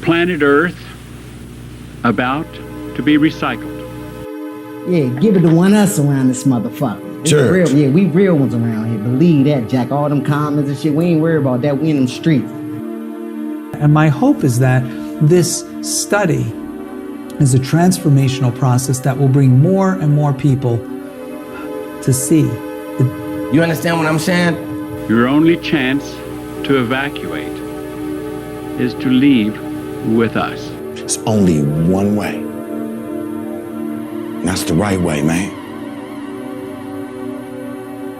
planet Earth about to be recycled. Yeah, give it to one us around this motherfucker. Sure. We real ones around here. Believe that, Jack. All them comments and shit, we ain't worried about that. We in them streets. And my hope is that this study is a transformational process that will bring more and more people to see. You understand what I'm saying? Your only chance to evacuate is to leave with us. It's only one way. And that's the right way, man.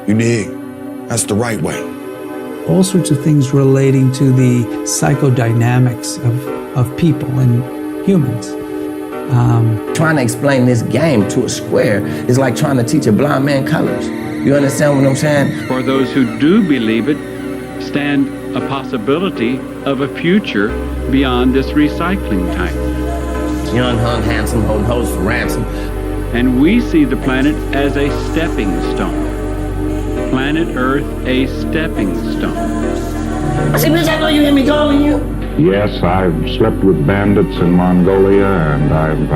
You dig? That's the right way. All sorts of things relating to the psychodynamics of people and humans. Trying to explain this game to a square is like trying to teach a blind man colors. You understand what I'm saying? For those who do believe it, stand a possibility of a future beyond this recycling time. Young, hung, handsome, hold hoes for ransom. And we see the planet as a stepping stone. Planet Earth a stepping stone. I said, bitch, I know you hear me calling you. Yes, I've slept with bandits in Mongolia, and I've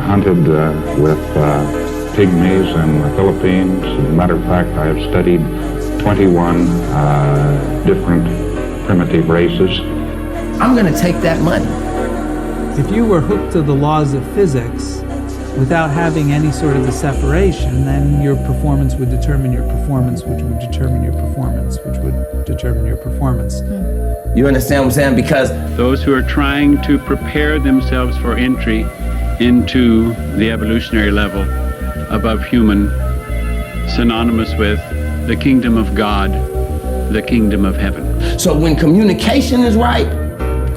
hunted with pygmies in the Philippines. As a matter of fact, I have studied 21 different primitive races. I'm gonna take that money. If you were hooked to the laws of physics without having any sort of a separation, then your performance would determine your performance, which would determine your performance, which would determine your performance. You understand what I'm saying? Because those who are trying to prepare themselves for entry into the evolutionary level above human, synonymous with the kingdom of God, the kingdom of heaven. so when communication is right,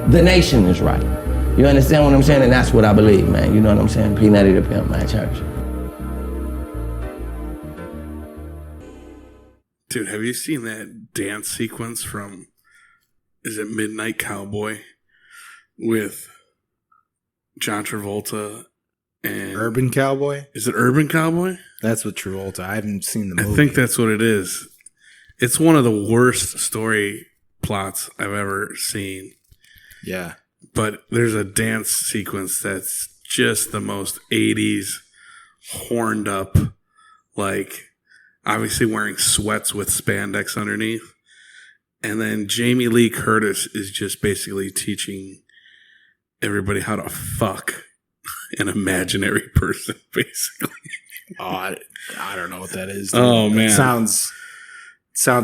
the nation is right. You understand what I'm saying? And that's what I believe, man. You know what I'm saying? P. Nutty the Pimp, man, church. Dude, have you seen that dance sequence from, is it Midnight Cowboy? With John Travolta and... Urban Cowboy? Is it Urban Cowboy? That's what Travolta. I haven't seen the movie. I think that's what it is. It's one of the worst story plots I've ever seen. Yeah. But there's a dance sequence that's just the most 80s horned up, like obviously wearing sweats with spandex underneath. And then Jamie Lee Curtis is just basically teaching everybody how to fuck an imaginary person, basically. Oh, I don't know what that is. Dude. Oh, man. It sounds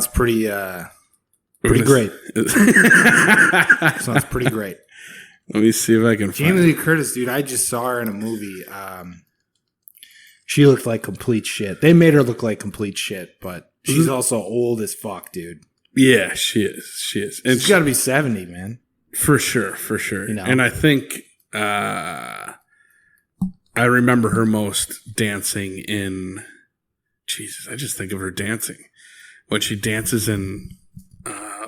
pretty great. Sounds pretty great. Let me see if I can find Jamie Lee Curtis, dude, I just saw her in a movie. She looked like complete shit. They made her look like complete shit, but she's also old as fuck, dude. Yeah, she is. And she's got to be 70, man. For sure. You know? And I think I remember her most dancing in... Jesus, I just think of her dancing. When she dances in...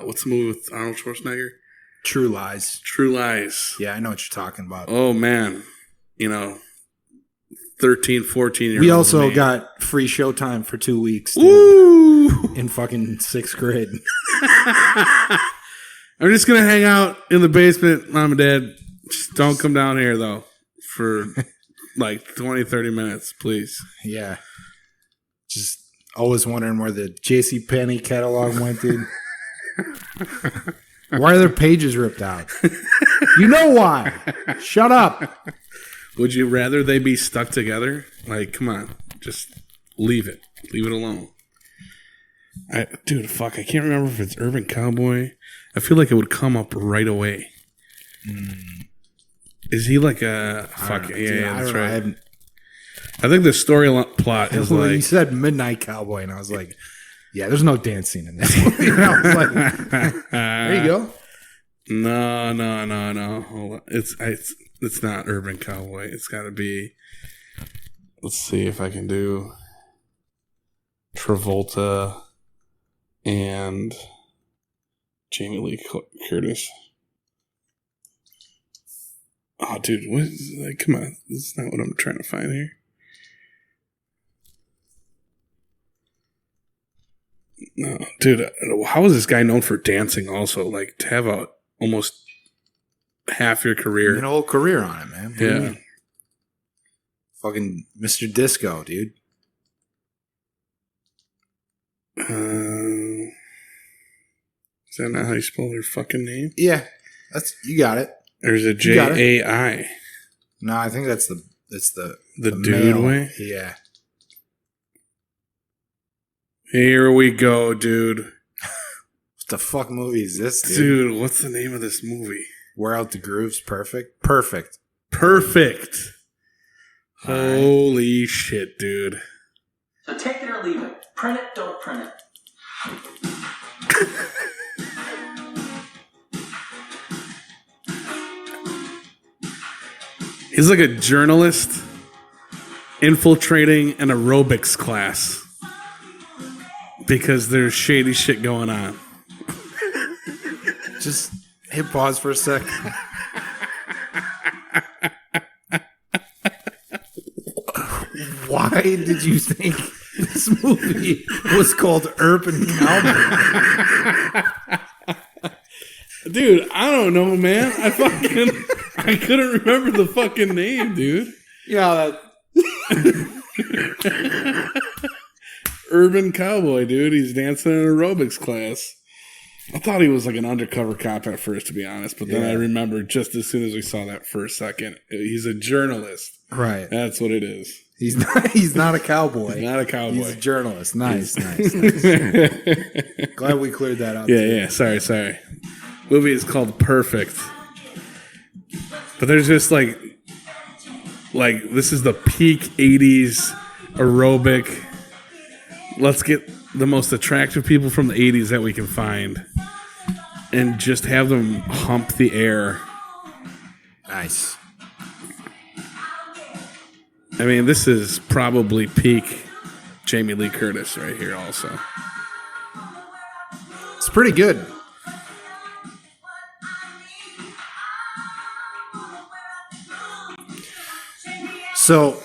what's the movie with Arnold Schwarzenegger? True Lies. Yeah, I know what you're talking about. Oh, man. 13, 14-year-old. We also got free Showtime for 2 weeks. Dude, ooh! In fucking 6th grade. I'm just going to hang out in the basement, Mom and Dad. Just don't come down here, though, for like 20, 30 minutes, please. Yeah. Just always wondering where the JCPenney catalog went, dude. Why are their pages ripped out? You know why. Shut up. Would you rather they be stuck together? Like, come on. Just leave it. Leave it alone. Dude, fuck. I can't remember if it's Urban Cowboy. I feel like it would come up right away. Is he like a... Fuck. Yeah, that's right. I think the story plot is like... You said Midnight Cowboy, and I was like... Yeah, there's no dancing in this movie. I was like, there you go. No. Hold on. It's not Urban Cowboy. It's got to be... Let's see if I can do Travolta and Jamie Lee Curtis. Oh, dude. What is, like, come on. This is not what I'm trying to find here. No, dude, how is this guy known for dancing also? Like, to have a almost half your career. An whole career on it, man. What do you Yeah. mean? Fucking Mr. Disco, dude. Is that not how you spell their fucking name? Yeah, you got it. There's a You got it. J-A-I. No, I think that's the dude male. way? Yeah. Here we go, dude. What the fuck movie is this, dude? Dude, what's the name of this movie? Wear Out the Grooves, perfect. Perfect. Holy shit, dude. So take it or leave it. Print it, don't print it. He's like a journalist infiltrating an aerobics class because there's shady shit going on. Just hit pause for a sec. Why did you think this movie was called Urban Cowboy? Dude, I don't know, man. I couldn't remember the fucking name, dude. Yeah, Urban Cowboy, dude. He's dancing in an aerobics class. I thought he was like an undercover cop at first, to be honest, but then I remembered just as soon as we saw that for a second, he's a journalist. right. That's what it is. He's not a cowboy. He's not a cowboy. He's a journalist. Nice. Glad we cleared that up. Yeah. Sorry. Movie is called Perfect. But there's just like this is the peak 80s aerobic. Let's get the most attractive people from the 80s that we can find and just have them hump the air. Nice. I mean, this is probably peak Jamie Lee Curtis right here also. It's pretty good. So,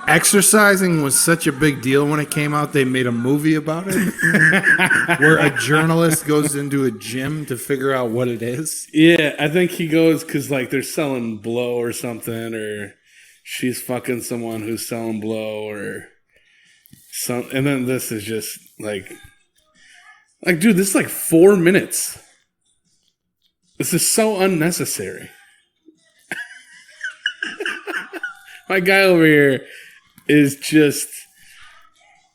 exercising was such a big deal when it came out, they made a movie about it where a journalist goes into a gym to figure out what it is. Yeah, I think he goes because like they're selling blow or something, or she's fucking someone who's selling blow or some. And then this is just like dude, this is like 4 minutes. This is so unnecessary. My guy over here is just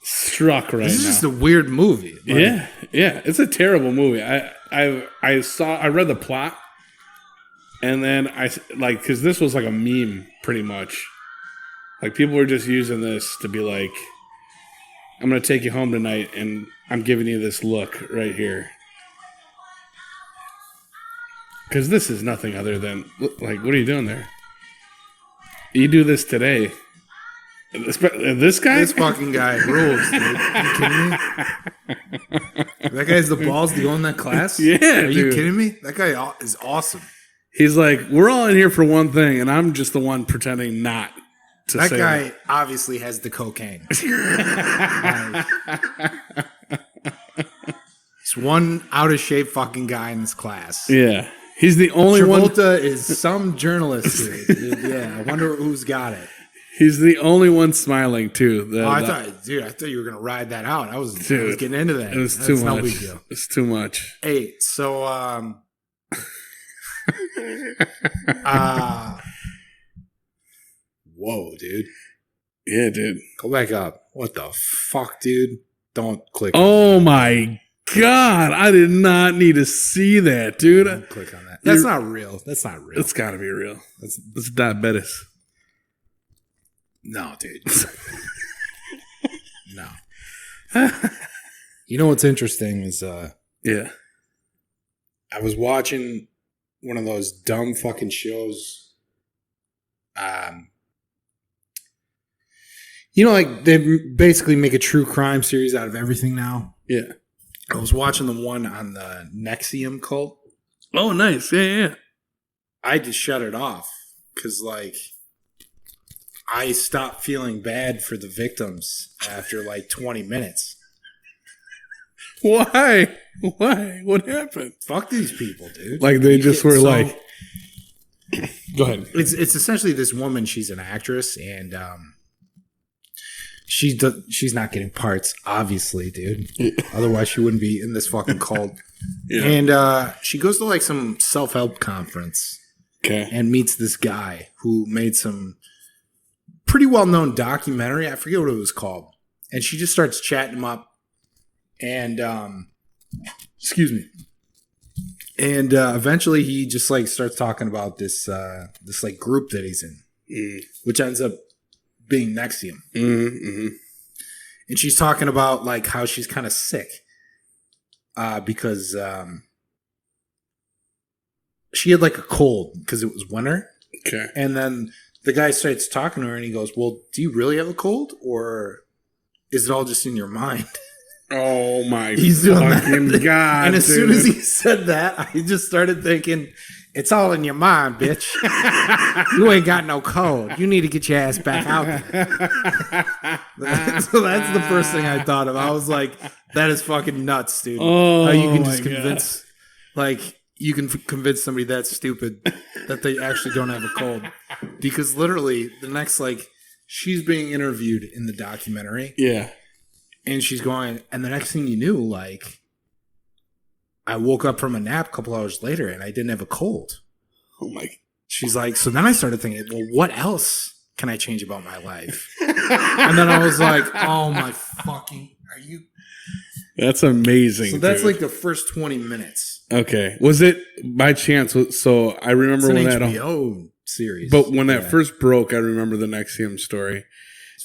struck right now. This is just a weird movie. Yeah, it's a terrible movie. I read the plot, and then because this was like a meme pretty much. Like people were just using this to be like, I'm gonna take you home tonight, and I'm giving you this look right here. Because this is nothing other than like, what are you doing there? You do this today. This guy? This fucking guy rules, dude. Are you kidding me? That guy has the balls to go in that class? Yeah, Are you dude. kidding me? That guy is awesome. He's like, we're all in here for one thing, and I'm just the one pretending not to That say guy obviously has the cocaine. He's one out of shape fucking guy in this class. Yeah. He's the only Travolta is some journalist, dude. Yeah, I wonder who's got it. He's the only one smiling too. I thought you were gonna ride that out. I was getting into that. It was That's too no much. big deal. It's too much. Hey, so whoa, dude. Yeah, dude. Go back up. What the fuck, dude? Don't click. Oh my God, I did not need to see that, dude. Don't click on that. That's not real. That's not real. It's got to be real. That's diabetes. No, dude. No. You know what's interesting is Yeah. I was watching one of those dumb fucking shows. You know, like they basically make a true crime series out of everything now. Yeah. I was watching the one on the Nexium cult. Oh, nice. Yeah. I just shut it off because, like, I stopped feeling bad for the victims after like 20 minutes. Why? Why? What happened? Fuck these people, dude. Like they just were So, like. Go ahead. It's essentially this woman. She's an actress, and she's not getting parts, obviously, dude. Otherwise, she wouldn't be in this fucking cult. Yeah. And she goes to like some self-help conference, Okay. and meets this guy who made some pretty well-known documentary. I forget what it was called. And she just starts chatting him up, and excuse me. And eventually he just like starts talking about this like group that he's in, which ends up being Nexium. And she's talking about like how she's kind of sick because she had like a cold because it was winter. Okay. And then the guy starts talking to her and he goes, well, do you really have a cold or is it all just in your mind? Oh my He's doing fucking that. God. And as soon dude. as he said that, I just started thinking, it's all in your mind, bitch. You ain't got no cold. You need to get your ass back out there. So that's the first thing I thought of. I was like, that is fucking nuts, dude. Oh, how you can my just convince, like, you can convince somebody that's stupid that they actually don't have a cold. Because literally, the next, like, she's being interviewed in the documentary. Yeah. And she's going, and the next thing you knew, like, I woke up from a nap a couple hours later and I didn't have a cold. Oh my. She's like, so then I started thinking, well, what else can I change about my life? And then I was like, oh my fucking, are you? That's amazing. So that's dude. like the first 20 minutes. Okay. Was it by chance? So I remember It's an when HBO series. But when that first broke, I remember the Nexium story.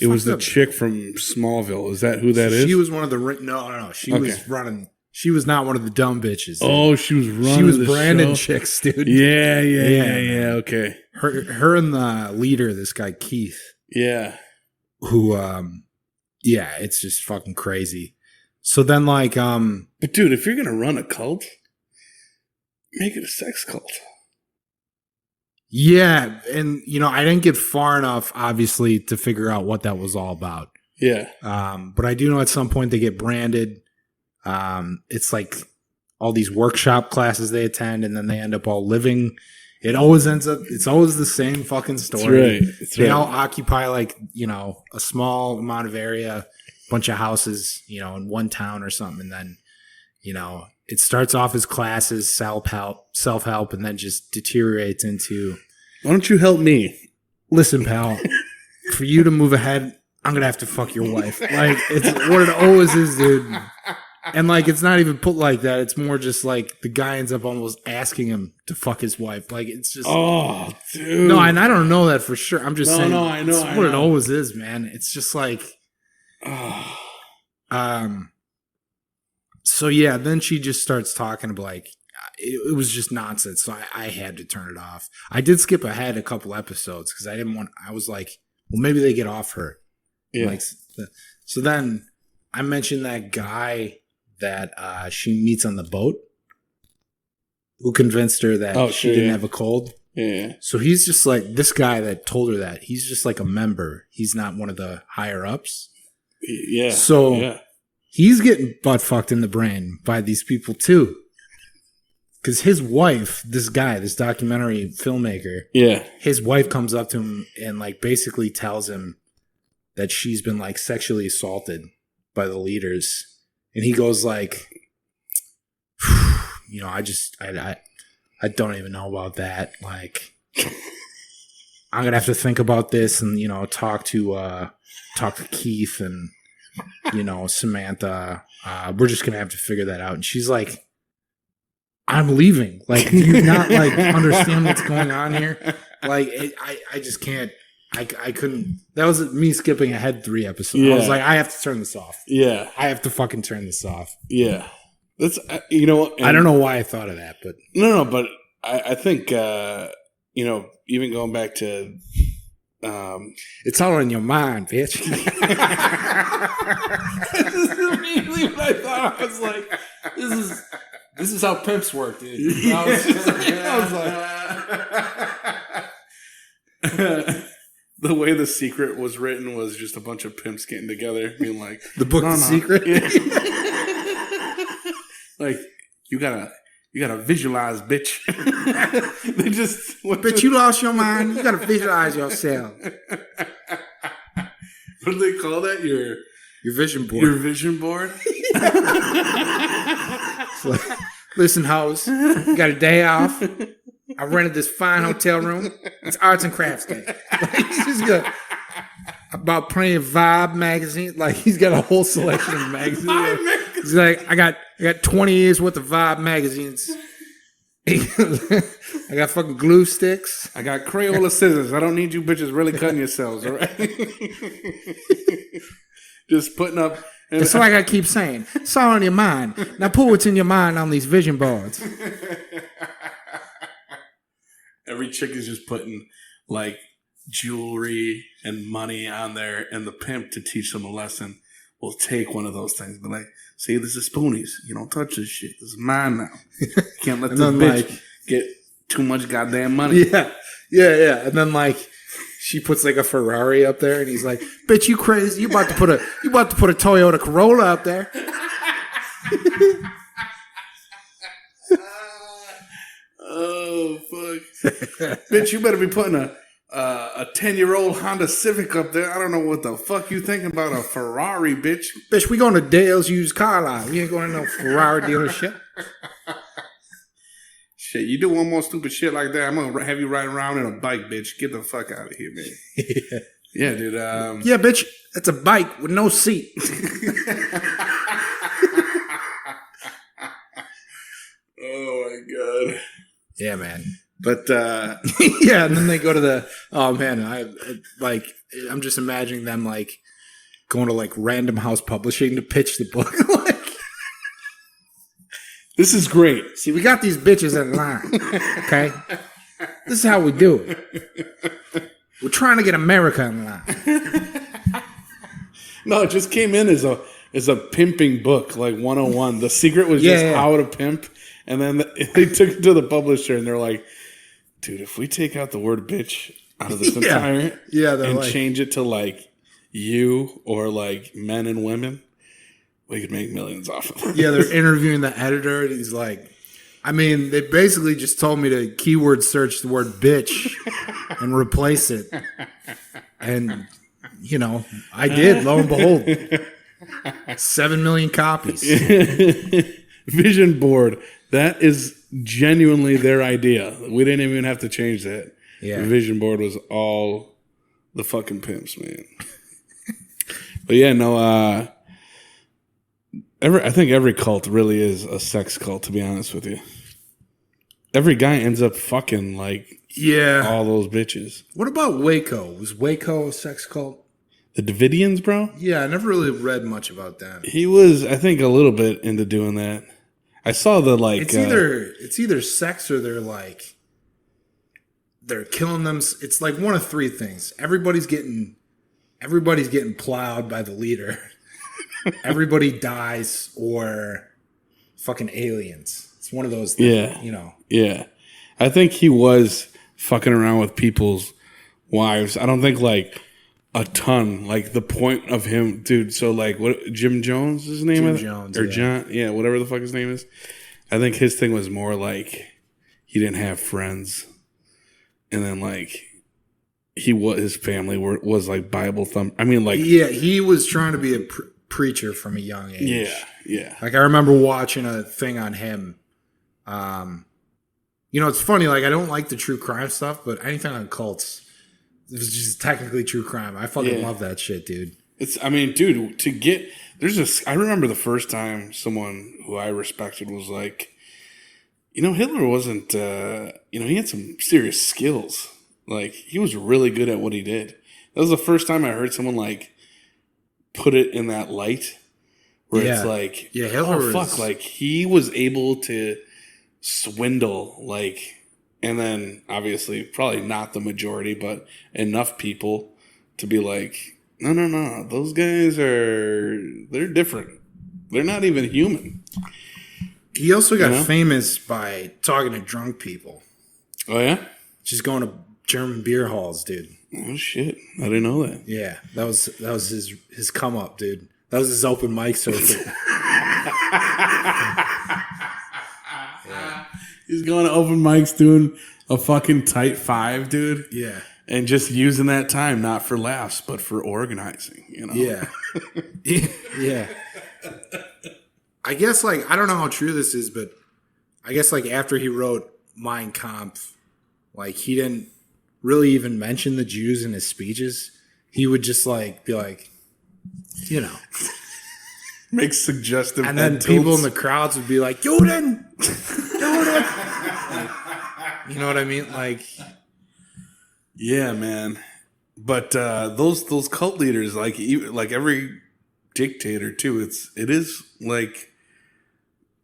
It was the fucked up. chick from Smallville. Is that who that is? She was one of the no. She was running. She was not one of the dumb bitches. Dude. Oh, she was running. She was the Brandon show? chicks, dude. Yeah. Okay. Her and the leader, this guy Keith. Yeah. Who, yeah, it's just fucking crazy. So then, like, but dude, if you're gonna run a cult, make it a sex cult. Yeah, and you know, I didn't get far enough, obviously, to figure out what that was all about. Yeah. But I do know at some point they get branded. It's like all these workshop classes they attend, and then they end up all living. It always ends up. It's always the same fucking story. That's They right. all occupy like a small amount of area, bunch of houses, in one town or something, and then it starts off as classes, self-help, and then just deteriorates into. Why don't you help me? Listen, pal. For you to move ahead, I'm gonna have to fuck your wife. Like it's what it always is, dude. And like it's not even put like that. It's more just like the guy ends up almost asking him to fuck his wife. Like it's just Oh, dude. no, and I don't know that for sure. I'm just saying. No, I know. It's what it always is, man. It's just like, So yeah, then she just starts talking about like it was just nonsense. So I had to turn it off. I did skip ahead a couple episodes because I didn't want. I was like, well, maybe they get off her. Yeah. Like, so then I mentioned that guy that she meets on the boat who convinced her that she didn't have a cold. Yeah. So he's just like this guy that told her that. He's just like a member. He's not one of the higher ups. Yeah. So he's getting butt fucked in the brain by these people too. Because his wife, this guy, this documentary filmmaker, his wife comes up to him and like basically tells him that she's been like sexually assaulted by the leaders. And he goes like, I don't even know about that. Like, I'm gonna have to think about this and talk to Keith and Samantha. We're just gonna have to figure that out. And she's like, I'm leaving. Like, do you not like understand what's going on here? Like, I just can't. I couldn't. That was me skipping ahead 3 episodes. I was like, I have to turn this off. Yeah, I have to fucking turn this off. Yeah, that's I don't know why I thought of that, but no, but I think even going back to it's all in your mind, bitch. This is immediately what I thought. I was like, This is how pimps work, dude. The way The Secret was written was just a bunch of pimps getting together, being like, the book, The Secret. Like you gotta visualize, bitch. They just Bitch, you lost your mind. You gotta visualize yourself. What do they call that? Your vision board. Your vision board. Listen, hoes, you got a day off. I rented this fine hotel room. It's arts and crafts day. Like, he's just got about playing Vibe magazine. Like he's got a whole selection of magazines. He's like, I got 20 years worth of Vibe magazines. I got fucking glue sticks. I got Crayola scissors. I don't need you bitches really cutting yourselves, all right? Just putting up. It's like I keep saying, it's all in your mind. Now put what's in your mind on these vision boards. Every chick is just putting like jewelry and money on there, and the pimp, to teach them a lesson, will take one of those things and be like, see, this is Spoonies. You don't touch this shit. This is mine now. You can't let this bitch get too much goddamn money. Yeah. And then like she puts like a Ferrari up there, and he's like, bitch, you crazy. You about to put a Toyota Corolla up there. Oh fuck. Bitch, you better be putting a 10-year-old Honda Civic up there. I don't know what the fuck you thinking about a Ferrari, bitch. Bitch, we going to Dale's used car line. We ain't going to no Ferrari dealership. Shit, you do one more stupid shit like that, I'm gonna have you riding around in a bike, bitch. Get the fuck out of here, man. Yeah, dude. Yeah, bitch, it's a bike with no seat. Oh my god. Yeah, man. But yeah, and then they go to the. Oh man, I'm just imagining them like going to like Random House Publishing to pitch the book. Like, this is great. see, we got these bitches in line. Okay, this is how we do it. We're trying to get America in line. No, it just came in as a pimping book, like 101. The secret was just how to pimp, and then they took it to the publisher, and they're like, dude, if we take out the word bitch out of this entire and like, change it to like you or like men and women, we could make millions off of it. Yeah, they're interviewing the editor, and he's like, I mean, they basically just told me to keyword search the word bitch and replace it. And, you know, I did, lo and behold. 7 million copies. Vision board. That is genuinely their idea. We didn't even have to change that. Yeah. The vision board was all the fucking pimps, man. But yeah, no, I think every cult really is a sex cult, to be honest with you. Every guy ends up fucking like all those bitches. What about Waco? Was Waco a sex cult? The Davidians, bro? Yeah, I never really read much about that. He was, I think, a little bit into doing that. I saw the like. It's either sex or they're killing them. It's like one of three things. Everybody's getting plowed by the leader. Everybody dies, or fucking aliens. It's one of those things, yeah, you know. Yeah. I think he was fucking around with people's wives. I don't think like a ton. Like the point of him, dude. So like, what? Jim Jones is his name? Jim Jones, or John? Yeah, whatever the fuck his name is. I think his thing was more like he didn't have friends, and then like his family was like Bible thumb. I mean, like he was trying to be a preacher from a young age. Yeah. Like I remember watching a thing on him. You know, it's funny. Like I don't like the true crime stuff, but anything on cults, it was just technically true crime. I fucking love that shit, dude. I mean, dude, I remember the first time someone who I respected was like, you know, Hitler wasn't, he had some serious skills. Like, he was really good at what he did. That was the first time I heard someone, like, put it in that light where it's like, Hitler like, he was able to swindle, like, and then obviously probably not the majority, but enough people to be like, no, those guys they're different. They're not even human. He also got famous by talking to drunk people. Oh, yeah? Just going to German beer halls, dude. Oh, shit. I didn't know that. Yeah, that was his come up, dude. That was his open mic circuit. He's going to open mics doing a fucking tight 5, dude. Yeah. And just using that time, not for laughs, but for organizing, you know? Yeah. Yeah. I guess, like, I don't know how true this is, but I guess, like, after he wrote Mein Kampf, like, he didn't really even mention the Jews in his speeches. He would just, like, be like, you know. Make suggestive and then people in the crowds would be like, Juden! Juden! Like, you know what I mean? Like, yeah, man. But those cult leaders, like every dictator too, it is like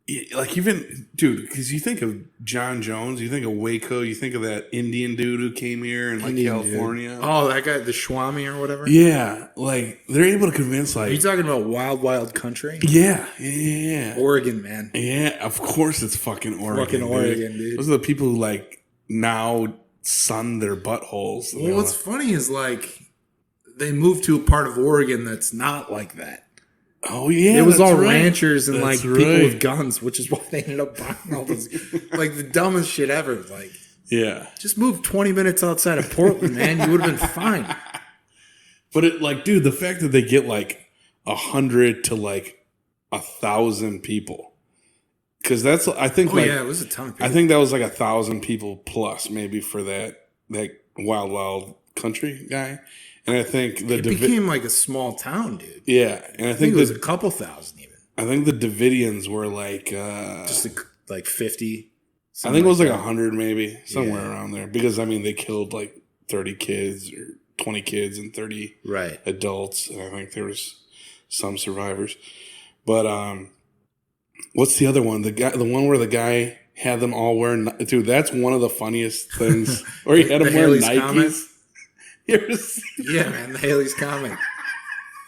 even, dude, because you think of John Jones, you think of Waco, you think of that Indian dude who came here in like California. Dude. Oh, that guy, the Swami or whatever. Yeah, like they're able to convince. Like, are you talking about Wild Wild Country? Yeah. Oregon, man. Yeah, of course it's fucking Oregon. Fucking Oregon, dude. Those are the people who like now sun their buttholes. Well, what's funny is like they moved to a part of Oregon that's not like that. Oh yeah, it was all right. ranchers and that's like people with guns, which is why they ended up buying all those, like the dumbest shit ever. Like, yeah, just move 20 minutes outside of Portland, man. You would have been fine. But it, like, dude, the fact that they get like 100 to like 1,000 people, because that's I think yeah, it was a ton of people. I think that was like 1,000 people plus maybe for that Wild Wild Country guy. And I think it became like a small town, dude. Yeah, and I think it was a couple thousand even. I think the Davidians were like just like 50. I think it was like 100 maybe, somewhere around there. Because I mean they killed like 30 kids or 20 kids and 30 adults, and I think there was some survivors. But what's the other one? The one where the guy had them all wearing, dude, that's one of the funniest things. Or he had them wearing Nikes. Yeah, man, the Haley's Comet.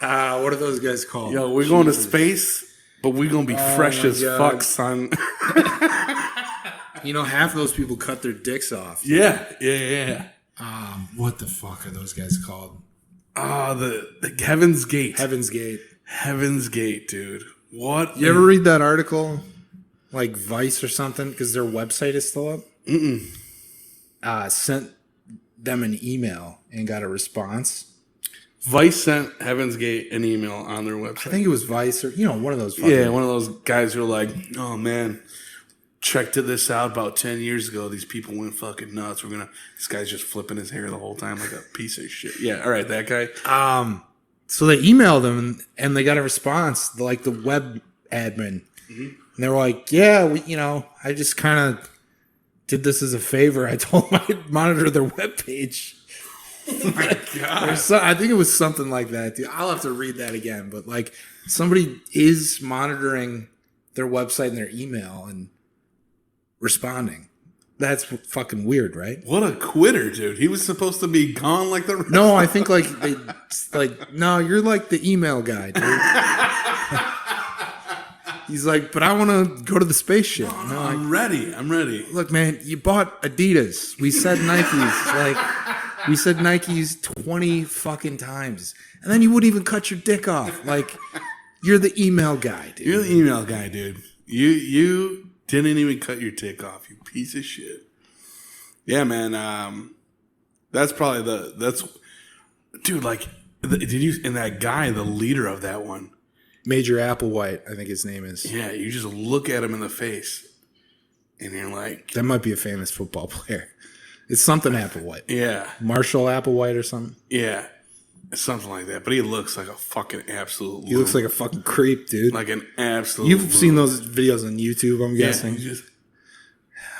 What are those guys called? Yo, we're going to space, but we're going to be fresh as fuck, son. You know, half of those people cut their dicks off. Yeah. What the fuck are those guys called? The Heaven's Gate. Heaven's Gate. Heaven's Gate, dude. What? You ever read that article? Like Vice or something? Because their website is still up? Sent them an email and got a response. Vice sent Heaven's Gate an email on their website. I think it was Vice or, one of those. One of those guys who were like, oh man, checked this out about 10 years ago. These people went fucking nuts. This guy's just flipping his hair the whole time like a piece of shit. Yeah, all right, that guy. So they emailed them and they got a response, like the web admin. Mm-hmm. And they were like, yeah, I just kind of did this as a favor. I told them I'd monitor their webpage. Oh my God. I think it was something like that, dude. I'll have to read that again. But like somebody is monitoring their website and their email and responding. That's fucking weird, right? What a quitter, dude. He was supposed to be gone like the rest. No, I think no, you're like the email guy, dude. He's like, but I want to go to the spaceship. No, I'm ready. Look, man, you bought Adidas. We said Nikes. We said Nikes 20 fucking times. And then you wouldn't even cut your dick off. Like, you're the email guy, dude. You're the email guy, dude. You didn't even cut your dick off, you piece of shit. Yeah, man. That's probably dude, like, and that guy, the leader of that one. Major Applewhite, I think his name is. Yeah, you just look at him in the face, and you're like... That might be a famous football player. It's something Applewhite. Yeah. Marshall Applewhite or something? Yeah, something like that. But he looks like a fucking absolute... He looks like a fucking creep, dude. Like an absolute... You've seen those videos on YouTube, I'm guessing. Yeah, just...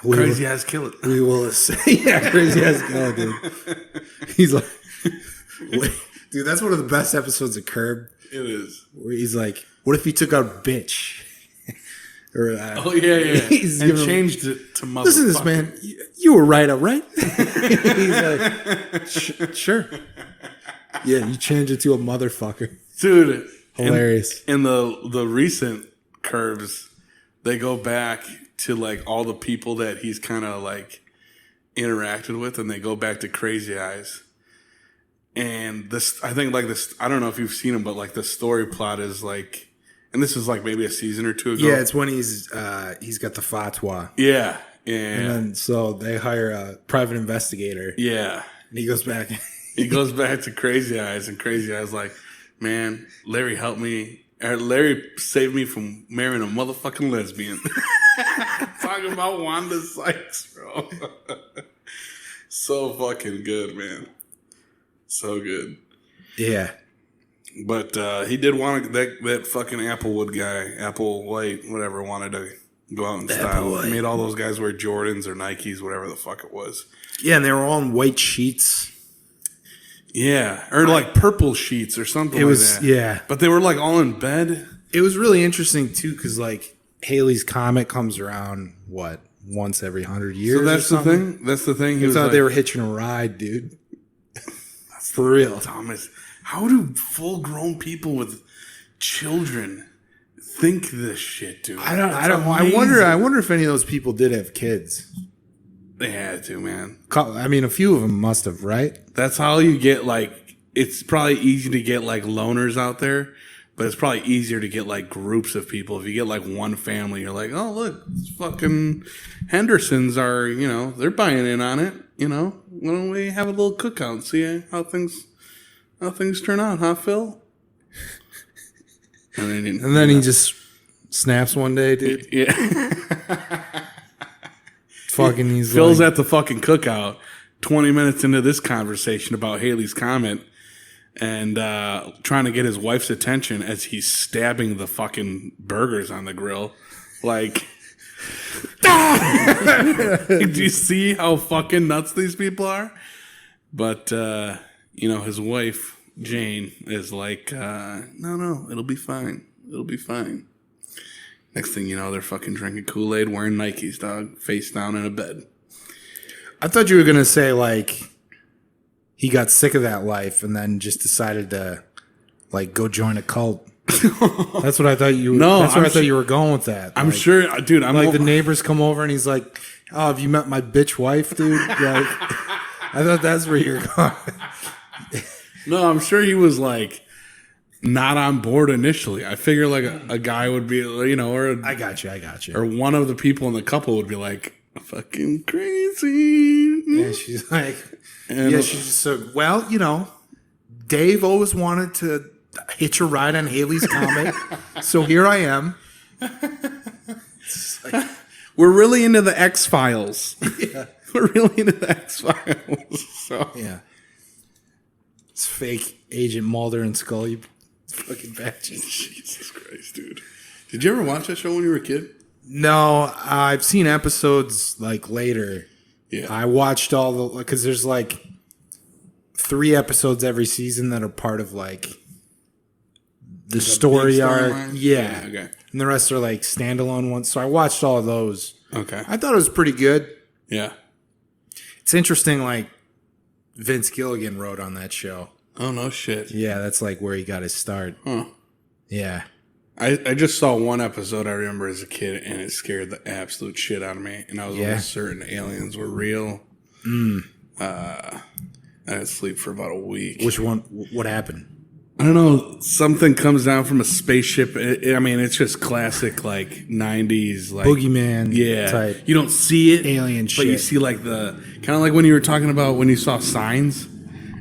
Crazy ass killer. We will say... Yeah, crazy ass killer, dude. He's like... Dude, that's one of the best episodes of Curb. It is. Where he's like, what if he took out bitch? Or, oh, yeah. And changed it to motherfucker. Listen to this, man. You were right, all right? He's like, sure. Yeah, you changed it to a motherfucker. Dude. Hilarious. In the recent Curves, they go back to like all the people that he's kind of like interacted with, and they go back to Crazy Eyes. And this, I think, like this, I don't know if you've seen him, but like the story plot is like, and this is like maybe a season or two ago. Yeah, it's when he's got the fatwa. Yeah, Yeah. And then so they hire a private investigator. Yeah. And he goes back. He goes back to Crazy Eyes, and Crazy Eyes like, man, Larry helped me. Or Larry saved me from marrying a motherfucking lesbian. Talking about Wanda Sykes, bro. So fucking good, man. So good. Yeah. But he did want that fucking Applewood guy, Applewhite, whatever, wanted to go out in style. He made all those guys wear Jordans or Nikes, whatever the fuck it was. Yeah, and they were all in white sheets. Yeah, or like purple sheets or something. It was like that. Yeah, but they were like all in bed. It was really interesting too, because like Halley's Comet comes around once every 100 years. So that's the thing. That's the thing. He thought they were hitching a ride, dude. That's for real, Thomas. How do full-grown people with children think this shit, dude? I don't. I wonder if any of those people did have kids. They had to, man. I mean, a few of them must have, right? That's how you get, like, it's probably easy to get, like, loners out there, but it's probably easier to get, like, groups of people. If you get, like, one family, you're like, oh, look, fucking Hendersons are, you know, they're buying in on it, you know? Why don't we have a little cookout and see how things turn out, huh, Phil? And then he just snaps one day, dude. Yeah. Fucking, he's Phil's like, at the fucking cookout 20 minutes into this conversation about Halley's Comet and trying to get his wife's attention as he's stabbing the fucking burgers on the grill. Like, do you see how fucking nuts these people are? But, you know, his wife, Jane, is like, no, it'll be fine. It'll be fine. Next thing you know, they're fucking drinking Kool-Aid, wearing Nikes, dog, face down in a bed. I thought you were going to say, like, he got sick of that life and then just decided to, like, go join a cult. That's what I thought you were. No, that's where I thought you were going with that. I'm like, sure, dude. I'm like, the neighbors come over and he's like, oh, have you met my bitch wife, dude? Like, I thought that's where you're going. No, I'm sure he was, like, not on board initially. I figure like a guy would be, you know, or I got you. Or one of the people in the couple would be like, fucking crazy. Yeah, she's like, she's just so, well, you know, Dave always wanted to hitch a ride on Halley's Comet, so here I am. Like, we're really into the X-Files. Yeah. We're really into the X-Files. So. Yeah. It's fake Agent Mulder and Scully. Fucking badges. Jesus Christ, dude. Did you ever watch that show when you were a kid? No, I've seen episodes like later. Yeah. I watched all the, because there's like 3 episodes every season that are part of like the story arc. Yeah. Okay. And the rest are like standalone ones. So I watched all of those. Okay. I thought it was pretty good. Yeah. It's interesting, like Vince Gilligan wrote on that show. Oh, no shit. Yeah, that's like where he got his start. Huh. Yeah. I just saw one episode I remember as a kid, and it scared the absolute shit out of me. And I was almost certain aliens were real. I didn't sleep for about a week. Which one? What happened? I don't know. Something comes down from a spaceship. I mean, it's just classic, like, 90s. Like, boogeyman type. You don't see it. Alien shit. But you see, like, the... Kind of like when you were talking about when you saw Signs.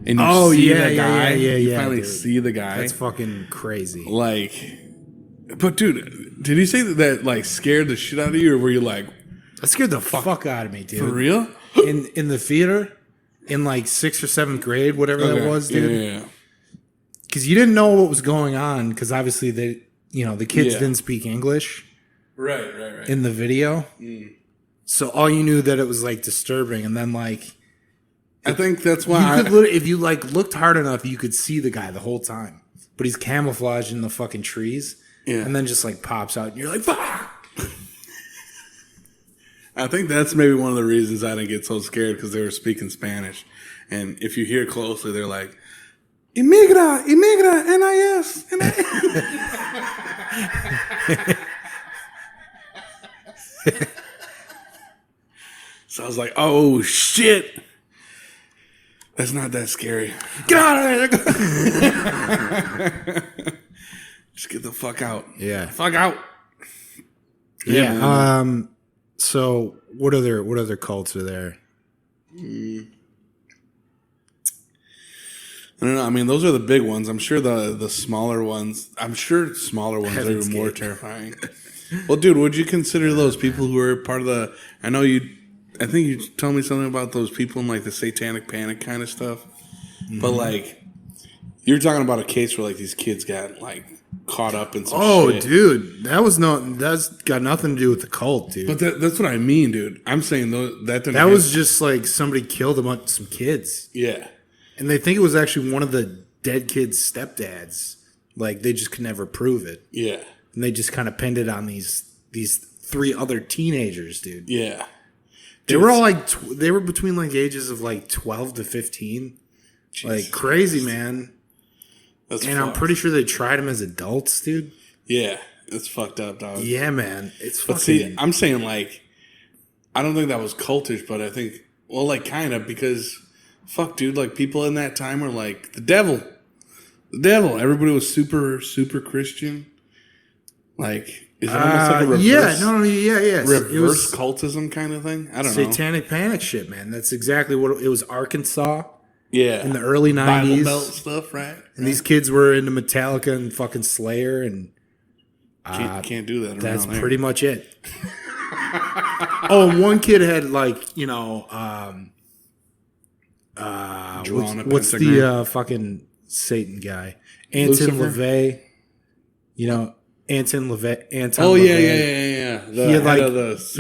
And you see the guy. You finally see the guy. That's fucking crazy. Like... But, dude, did he say that, like, scared the shit out of you? Or were you like... That scared the fuck out of me, dude. For real? In the theater? In, like, 6th or 7th grade, whatever that was, dude. Yeah. Because you didn't know what was going on, because obviously the kids didn't speak English. Right. In the video. So all you knew that it was like disturbing, and then like I think that's why if you like looked hard enough, you could see the guy the whole time. But he's camouflaged in the fucking trees. Yeah. And then just like pops out and you're like, fuck. I think that's maybe one of the reasons I didn't get so scared, because they were speaking Spanish. And if you hear closely, they're like, Imigra, NIS. So I was like, oh, shit. That's not that scary. Get out of there. Just get the fuck out. Yeah. Fuck out. Yeah. So what other cults are there? I don't know. I mean, those are the big ones. I'm sure the smaller ones. I'm sure smaller ones are even more terrifying. Well, dude, would you consider those people who are part of the? I know you. I think you told me something about those people in like the satanic panic kind of stuff. Mm-hmm. But like, you're talking about a case where like these kids got like caught up in some shit. Dude, that's got nothing to do with the cult, dude. But that's what I mean, dude. I'm saying that was just like somebody killed some kids. Yeah. And they think it was actually one of the dead kids' stepdads. Like, they just could never prove it. Yeah. And they just kind of pinned it on these 3 other teenagers, dude. Yeah. They were all like, they were between like ages of like 12 to 15. Jeez. Like, crazy, man. And fucked. I'm pretty sure they tried them as adults, dude. Yeah. It's fucked up, dog. Yeah, man. It's fucking... But see, I'm saying like, I don't think that was cultish, but I think, well, like, kind of, because... Fuck, dude, like, people in that time were like, the devil. Everybody was super, super Christian. Like, is it almost like a reverse? Yeah. Reverse cultism kind of thing? I don't know. Satanic panic shit, man. That's exactly what it was. Arkansas. Yeah. In the early 90s. Bible Belt stuff, right? And these kids were into Metallica and fucking Slayer, and... can't do that around That's there. pretty much it. And one kid had, like, you know... what's the fucking Satan guy? Anton LaVey. You know, Anton LaVey. Yeah. He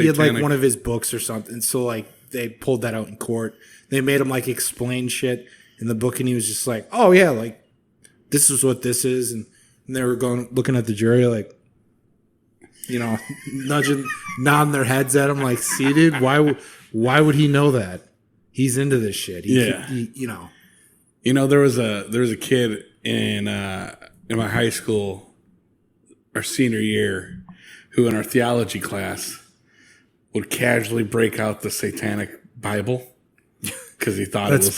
had like one of his books or something. So like they pulled that out in court. They made him like explain shit in the book, and he was just like, "Oh yeah, like this is what this is," and they were looking at the jury like, you know, nodding their heads at him like, "See, dude, why would he know that? He's into this shit." He, you know. You know, there was a kid in my high school, our senior year, who in our theology class would casually break out the Satanic Bible because he thought that's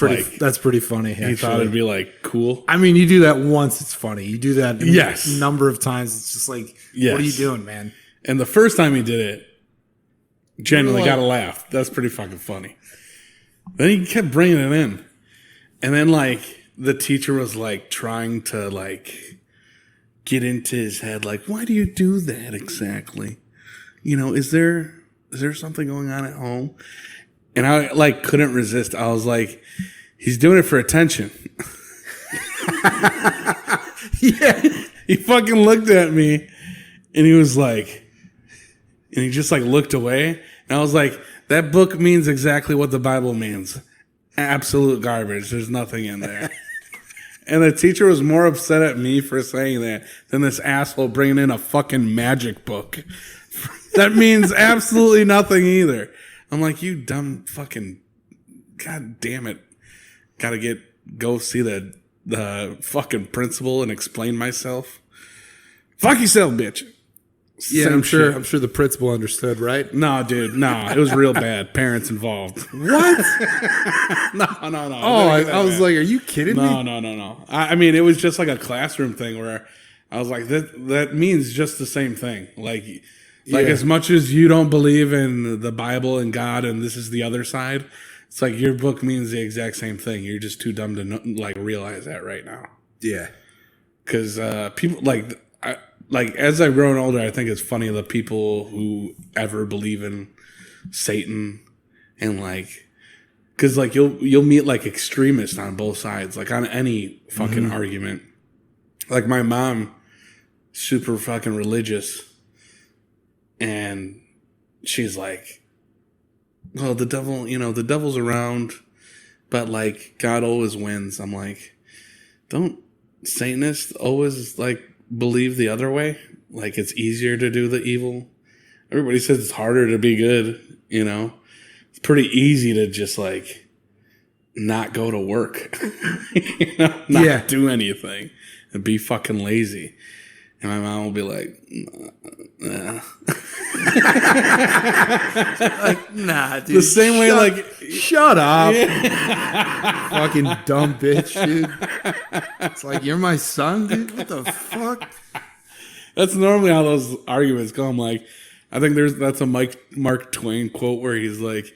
pretty funny. Actually. He thought it'd be like cool. I mean, you do that once, it's funny. You do that a number of times, it's just like, what are you doing, man? And the first time he did it, genuinely got a laugh. That's pretty fucking funny. Then he kept bringing it in. And then, like, the teacher was, like, trying to, like, get into his head. Like, why do you do that exactly? You know, is there something going on at home? And I, like, couldn't resist. I was like, he's doing it for attention. Yeah. He fucking looked at me, and he was like, and he just, like, looked away. And I was like, that book means exactly what the Bible means. Absolute garbage. There's nothing in there. And the teacher was more upset at me for saying that than this asshole bringing in a fucking magic book. That means absolutely nothing either. I'm like, you dumb fucking... God damn it. Gotta go see the fucking principal and explain myself. Fuck yourself, bitch. Yeah, I'm sure the principal understood, right? No, dude, no. It was real bad. Parents involved. What? No. Oh, I was like, are you kidding me? No. I mean, it was just like a classroom thing where I was like, that means just the same thing. Like as much as you don't believe in the Bible and God and this is the other side, it's like your book means the exact same thing. You're just too dumb to realize that right now. Yeah. Because people like as I've grown older, I think it's funny the people who ever believe in Satan and because you'll meet like extremists on both sides, like on any fucking argument. Like my mom, super fucking religious, and she's like, "Well, the devil's around, but like God always wins." I'm like, don't Satanists always like believe the other way? Like it's easier to do the evil. Everybody says it's harder to be good, you know? It's pretty easy to just like not go to work. You know? Not do anything and be fucking lazy. And my mom will be like, nah. Like, nah, dude. The same way, like, shut up. Yeah. Fucking dumb bitch, dude. It's like, you're my son, dude? What the fuck? That's normally how those arguments go. I'm like, I think that's a Mark Twain quote where he's like,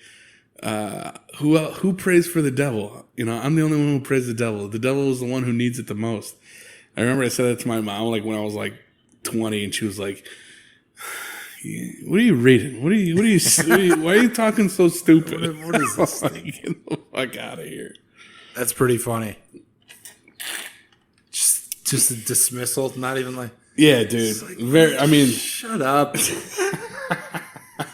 who prays for the devil? You know, I'm the only one who prays the devil. The devil is the one who needs it the most. I remember I said that to my mom like when I was like 20, and she was like, "What are you reading? What are you? Why are you talking so stupid? What is this thing? Get the fuck out of here." That's pretty funny. Just a dismissal, not even like. Yeah, dude. Like, Shut up.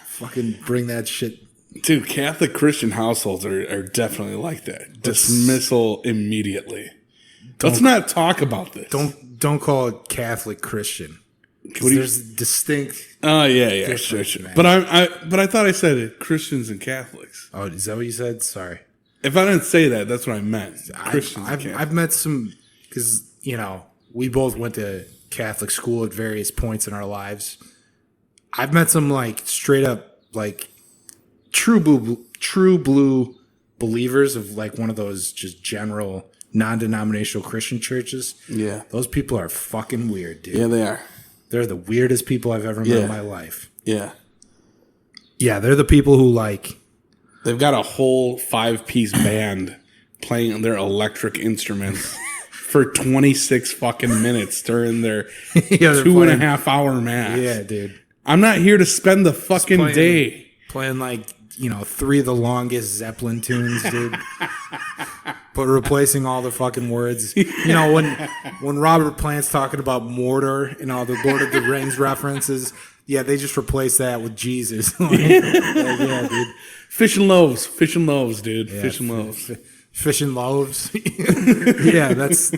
Fucking bring that shit. Dude, Catholic Christian households are definitely like that. Dismissal immediately. Let's not talk about this. Don't call it Catholic Christian. There's distinct. Oh yeah, sure. Man. But I thought I said it, Christians and Catholics. Oh, is that what you said? Sorry. If I didn't say that, that's what I meant. Christians. I've met some, because we both went to Catholic school at various points in our lives. I've met some like straight up like true blue believers of like one of those just general non-denominational Christian churches. Yeah. Those people are fucking weird, dude. Yeah, they are. They're the weirdest people I've ever met in my life. Yeah. Yeah, they're the people who like... They've got a whole 5-piece band playing their electric instruments for 26 fucking minutes during their 2.5 hour mass. Yeah, dude. I'm not here to spend the fucking day. Playing like, 3 of the longest Zeppelin tunes, dude. But replacing all the fucking words. When Robert Plant's talking about Mordor and all the Lord of the Rings references, yeah, they just replace that with Jesus. Yeah, dude. Fish and loaves, dude. Yeah, fish and loaves. Fish and loaves. Yeah, that's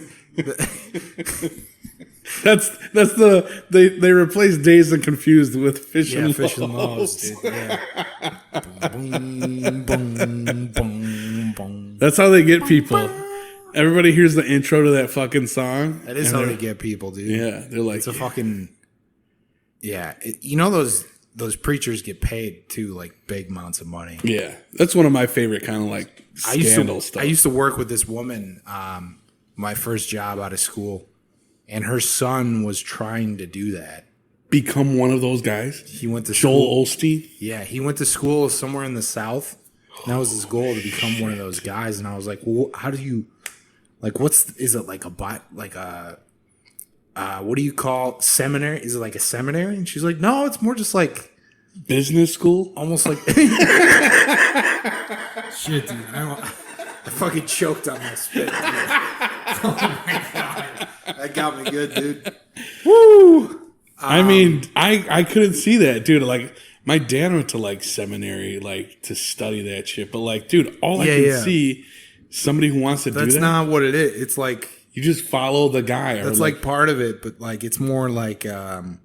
they replace Dazed and Confused with fish and fish loaves. And loaves, dude. Yeah. Boom, boom, boom, boom. That's how they get people. Everybody hears the intro to that fucking song. That is how they get people, dude. Yeah, they're like, it's a fucking. Yeah, those preachers get paid too, like big amounts of money. Yeah, that's one of my favorite kind of like scandal stuff. I used to work with this woman, my first job out of school, and her son was trying to do that. Become one of those guys? He went to Joel Osteen? Yeah, he went to school somewhere in the South. And that was his goal, to become one of those guys. And I was like, well, how do you, like, is it like what do you call seminary? Is it like a seminary? And she's like, no, it's more just like business school, almost like. Shit, dude, I fucking choked on my spit. Dude. Oh my god, that got me good, dude. Woo! I couldn't see that, dude. Like, my dad went to like seminary, like to study that shit. But like, dude, all I can see somebody who wants to do that. That's not what it is. It's like. You just follow the guy. That's like part of it, but like it's more like a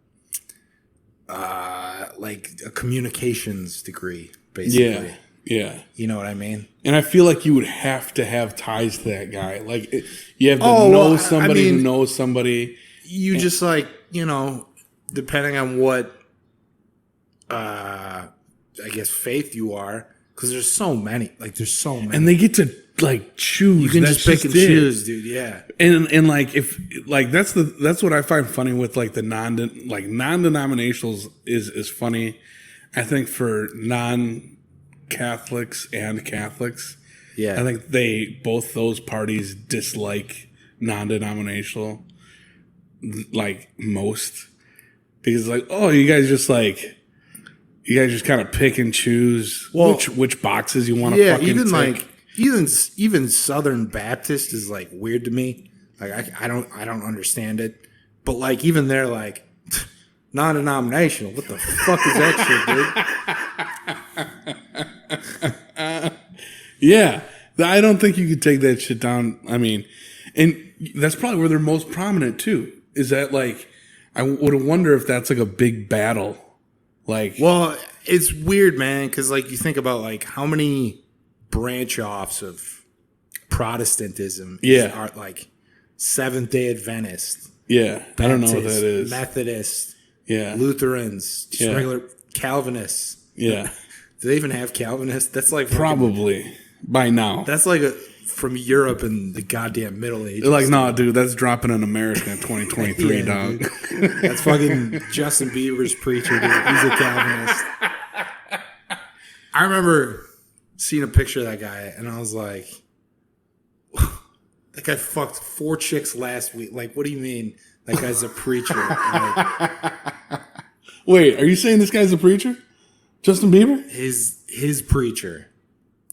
communications degree, basically. Yeah. You know what I mean? And I feel like you would have to have ties to that guy. Like you have to know somebody who knows somebody. You just like, depending on what, I guess, faith you are, because there's so many. Like there's so many, and they get to. Like choose, you can just pick and choose, dude. Yeah, and like if like that's what I find funny with like the non-denominationals is funny. I think for non-Catholics and Catholics, I think both those parties dislike non-denominational like most, because like, oh, you guys just kind of pick and choose which boxes you want to fucking even tick. Like. Even Southern Baptist is like weird to me. Like I don't understand it. But like even they're like non-denominational. What the fuck is that shit, dude? Yeah, I don't think you could take that shit down. I mean, and that's probably where they're most prominent too. Is that like I would wonder if that's like a big battle. Like, well, it's weird, man, because like you think about like how many branch offs of Protestantism are like Seventh-day Adventist. Yeah, Baptist, I don't know what that is. Methodist. Yeah. Lutherans. Just regular Calvinists. Yeah. Do they even have Calvinists? That's like probably by now. That's like from Europe in the goddamn Middle Ages. They're like, no, dude, that's dropping in America in 2023, dog. Dude. That's fucking Justin Bieber's preacher, dude. He's a Calvinist. I remember seeing a picture of that guy, and I was like, that guy fucked 4 chicks last week. Like, what do you mean that guy's a preacher? Like, wait, are you saying this guy's a preacher? Justin Bieber? His preacher.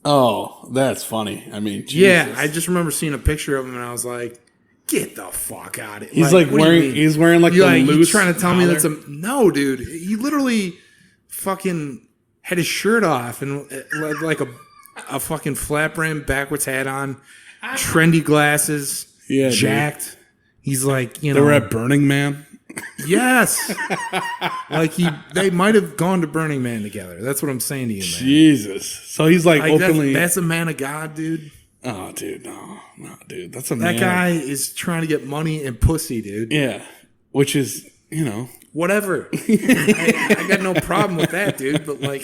Oh, that's funny. I mean, Jesus. Yeah, I just remember seeing a picture of him, and I was like, get the fuck out of here. He's like wearing, he's wearing like the loose. You trying to tell me collar? that's no, dude. He literally fucking had his shirt off and like a fucking flat brim backwards hat on, trendy glasses, yeah, jacked. Dude. He's like, They were at Burning Man. Yes, like they might have gone to Burning Man together. That's what I'm saying to you, man. Jesus. So he's like openly. That's a man of God, dude. Oh, dude, no, dude, that's a man. That guy is trying to get money and pussy, dude. Yeah, which is whatever. I got no problem with that, dude. But like,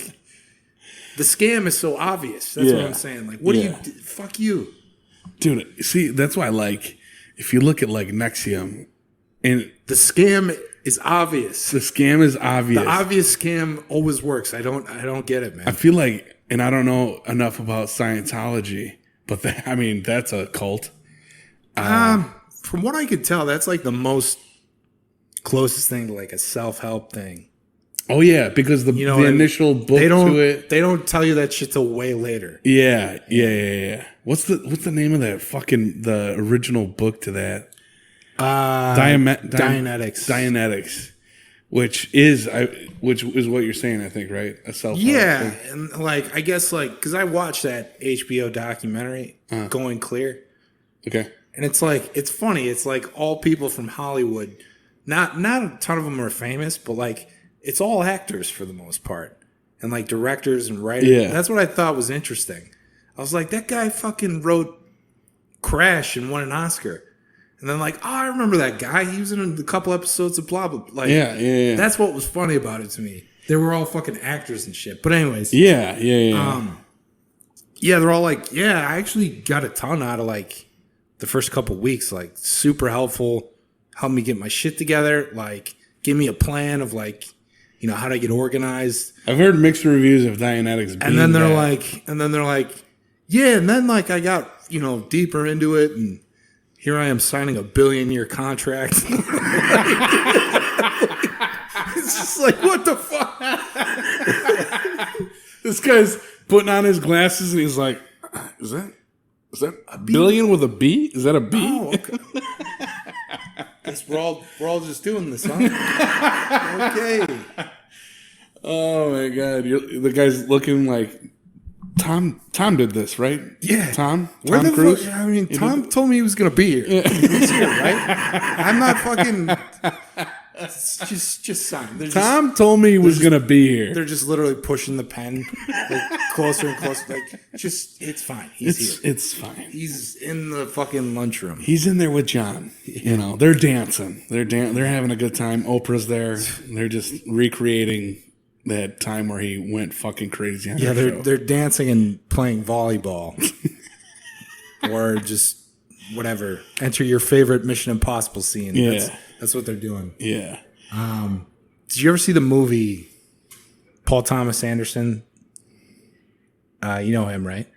the scam is so obvious. That's what I'm saying. Like, what do you? Fuck you, dude. See, that's why like if you look at like Nexium. And the scam is obvious. The scam is obvious. The obvious scam always works. I don't get it, man. I feel like, and I don't know enough about Scientology, but that's a cult. From what I could tell, that's like the most closest thing to like a self-help thing. Oh yeah, because the initial book to it, they don't tell you that shit till way later. Yeah. What's the name of that the original book to that? Dianetics, which is what you're saying, I think, right? A self-help thing. And like I guess like because I watched that HBO documentary, Going Clear. Okay, and it's like it's funny. It's like all people from Hollywood. Not a ton of them are famous, but like it's all actors for the most part, and like directors and writers. Yeah, that's what I thought was interesting. I was like, that guy fucking wrote Crash and won an Oscar. And then like, I remember that guy. He was in a couple episodes of blah, blah, blah. Like, yeah. That's what was funny about it to me. They were all fucking actors and shit. But anyways. Yeah. They're all like, I actually got a ton out of like the first couple weeks. Like super helpful. Helped me get my shit together. Like give me a plan of like, how to get organized. I've heard mixed reviews of Dianetics. And then they're like, yeah. And then like I got, deeper into it and here I am signing a 1 billion-year contract. It's just like, what the fuck? This guy's putting on his glasses and he's like, is that a billion with a B? Is that a B? Oh, okay. Guess we're all just doing this, huh? Okay. Oh my God. The guy's looking like Tom did this, right? Yeah. Tom Cruise? Cruise? Tom told me he was going to be here. Yeah. He was here, right? I'm not fucking... Just sign. Tom told me he was going to be here. They're just literally pushing the pen like, closer and closer. Like, it's fine. He's here. It's fine. He's in the fucking lunchroom. He's in there with John. They're dancing. They're having a good time. Oprah's there. They're just recreating that time where he went fucking crazy on the show. They're dancing and playing volleyball. Or just whatever. Enter your favorite Mission Impossible scene. Yeah. That's what they're doing. Yeah. Did you ever see the movie Paul Thomas Anderson? You know him, right?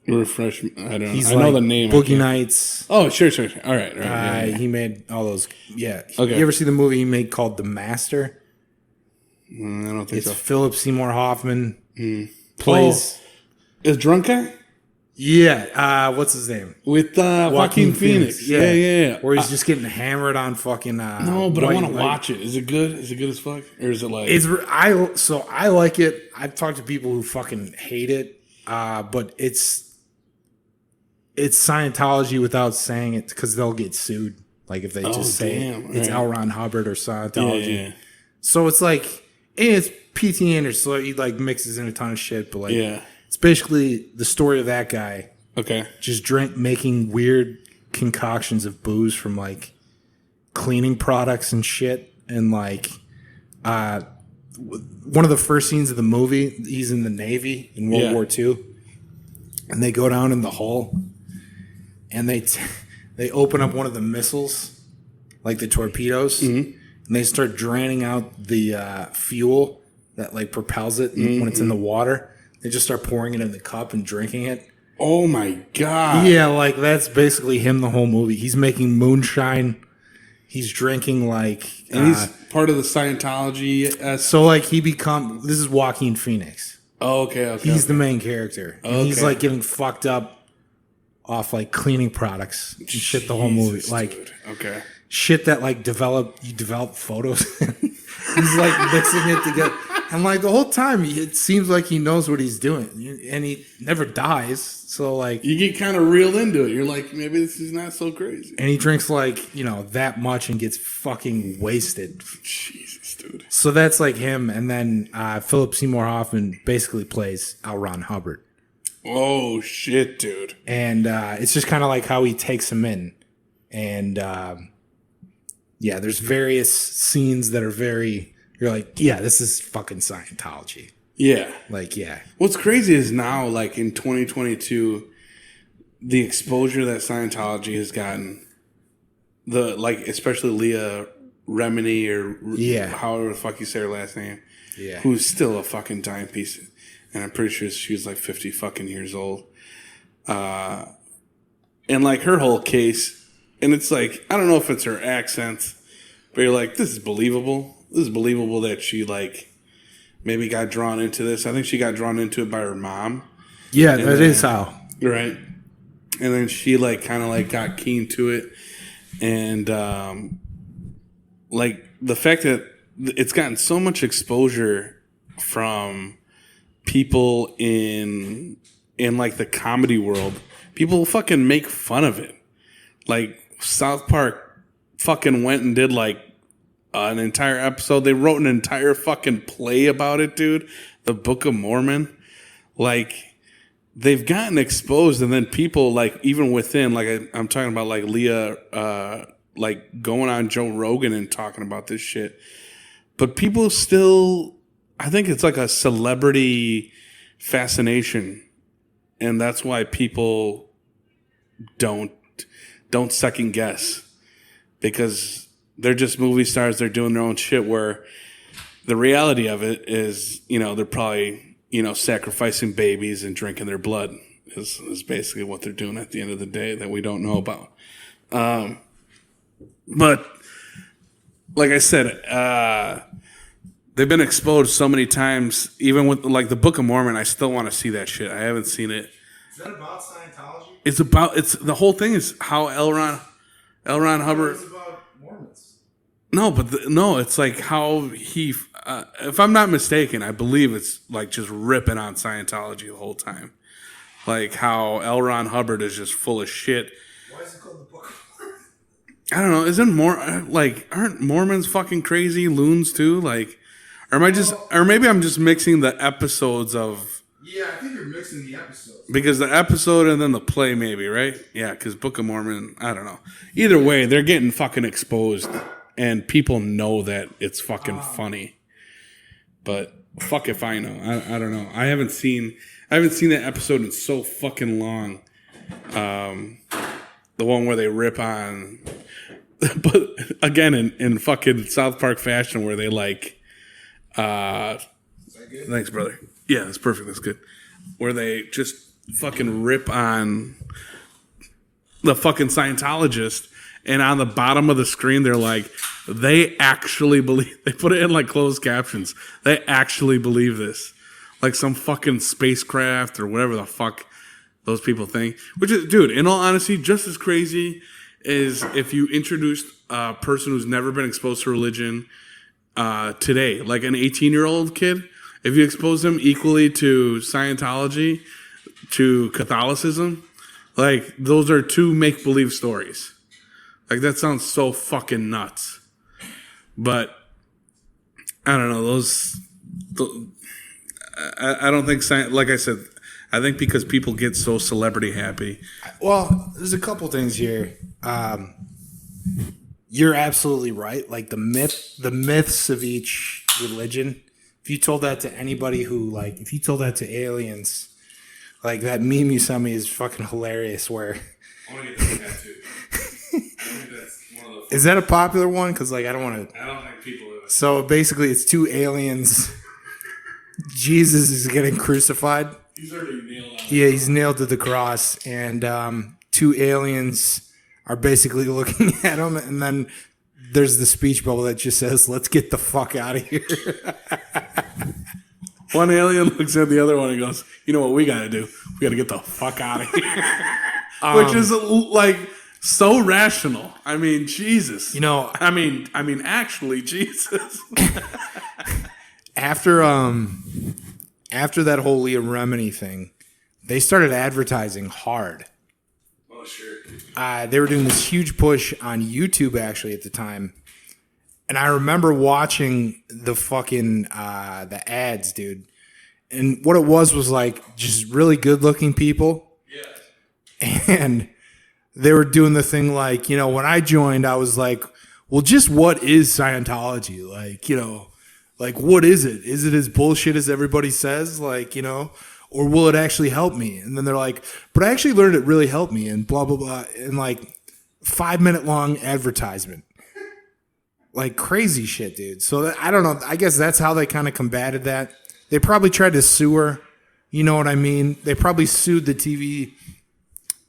Refresh me. I don't know. I know the name. Boogie Nights. Oh, sure. All right. Yeah. He made all those. Yeah. Okay. You ever see the movie he made called The Master? I don't think so. It's Philip Seymour Hoffman plays. Is drunk guy? Yeah. What's his name? With Joaquin Phoenix. Yeah. Where he's just getting hammered on fucking. No, but I want to watch it. Is it good? Is it good as fuck? Or is it like? I like it. I've talked to people who fucking hate it. But it's Scientology without saying it because they'll get sued. Like if they just say it's L. Ron Hubbard or Scientology. Yeah. So it's like. And it's P.T. Anderson, so he like mixes in a ton of shit, but like it's basically the story of that guy. Okay. Just making weird concoctions of booze from like cleaning products and shit. And like one of the first scenes of the movie, he's in the Navy in World War II. And they go down in the hull and they open up one of the missiles, like the torpedoes, and they start draining out the fuel that like propels it when it's in the water. They just start pouring it in the cup and drinking it. Oh my God. Yeah, like that's basically him the whole movie. He's making moonshine. He's drinking like... And he's part of the Scientology. So like this is Joaquin Phoenix. Oh, okay. He's the main character. And he's like getting fucked up off like cleaning products and shit the whole movie. Like, dude. Okay. Shit that like you develop photos. He's like mixing it together. And like the whole time, it seems like he knows what he's doing. And he never dies. So like... You get kind of reeled into it. You're like, maybe this is not so crazy. And he drinks like, that much and gets fucking wasted. Jesus, dude. So that's like him. And then Philip Seymour Hoffman basically plays L. Ron Hubbard. Oh, shit, dude. And it's just kind of like how he takes him in. And there's various scenes that are very... You're like, yeah, this is fucking Scientology. Yeah. Like, yeah. What's crazy is now, like in 2022, the exposure that Scientology has gotten, especially Leah Remini or however the fuck you say her last name, who's still a fucking timepiece, and I'm pretty sure she was like 50 fucking years old. And like her whole case, and it's like, I don't know if it's her accent, but you're like, this is believable. This is believable that she like maybe got drawn into this. I think she got drawn into it by her mom. Yeah, that is how. Right. And then she like kind of like got keen to it. And like the fact that it's gotten so much exposure from people in like the comedy world, people fucking make fun of it. Like South Park fucking went and did like an entire episode. They wrote an entire fucking play about it, dude. The Book of Mormon. Like, they've gotten exposed, and then people, like, even within, like, I'm talking about, like, Leah, like, going on Joe Rogan and talking about this shit. But people still, I think it's like a celebrity fascination. And that's why people don't second guess. Because they're just movie stars. They're doing their own shit, where the reality of it is, they're probably, sacrificing babies and drinking their blood is basically what they're doing at the end of the day that we don't know about. But like I said, they've been exposed so many times, even with like the Book of Mormon. I still want to see that shit. I haven't seen it. Is that about Scientology? It's the whole thing is how L. Ron Hubbard. It's about Mormons. No, but it's like how he, if I'm not mistaken, I believe it's like just ripping on Scientology the whole time. Like how L. Ron Hubbard is just full of shit. Why is it called the Book of Mormon? I don't know. Aren't Mormons fucking crazy loons too? Like, or maybe I'm just mixing the episodes of. Yeah, I think you're mixing the episodes. Because the episode and then the play, maybe, right? Yeah, because Book of Mormon, I don't know. Either way, they're getting fucking exposed. And people know that it's fucking funny. But fuck if I know. I don't know. I haven't seen that episode in so fucking long. The one where they rip on... But again, in fucking South Park fashion, where they like... Is that good? Thanks, brother. Yeah, that's perfect. That's good. Where they just fucking rip on the fucking Scientologist. And on the bottom of the screen, they're like, they actually believe, they put it in like closed captions. They actually believe this. Like some fucking spacecraft or whatever the fuck those people think. Which is, dude, in all honesty, just as crazy as if you introduced a person who's never been exposed to religion today, like an 18-year-old kid, if you expose them equally to Scientology, to Catholicism, like those are two make-believe stories. Like, that sounds so fucking nuts. But, I don't know, I don't think, like I said, I think because people get so celebrity happy. Well, there's a couple things here. You're absolutely right. Like, the myths of each religion, if you told that to anybody if you told that to aliens, like that meme you sent me is fucking hilarious where I want to get that tattoo. I think that's one of the. Is that a popular one? Because like I don't want to. I don't think people. So basically, it's two aliens. Jesus is getting crucified. He's already nailed on. Yeah, he's nailed to the cross, and two aliens are basically looking at him, and then there's the speech bubble that just says, "Let's get the fuck out of here." One alien looks at the other one and goes, "You know what we got to do? We got to get the fuck out of here," which is like so rational. I mean, Jesus. You know, I mean, actually, Jesus. After that whole Leah Remini thing, they started advertising hard. Oh, sure. They were doing this huge push on YouTube actually at the time. And I remember watching the fucking the ads, dude. And what it was like just really good looking people. Yeah. And they were doing the thing like, you know, when I joined, I was like, well, just what is Scientology? Like, you know, like what is it? Is it as bullshit as everybody says? Like, you know, or will it actually help me? And then they're like, but I actually learned it really helped me and blah, blah, blah. And like 5-minute long advertisement. Like crazy shit, dude. So I don't know. I guess that's how they kind of combated that. They probably tried to sue her. You know what I mean? They probably sued the TV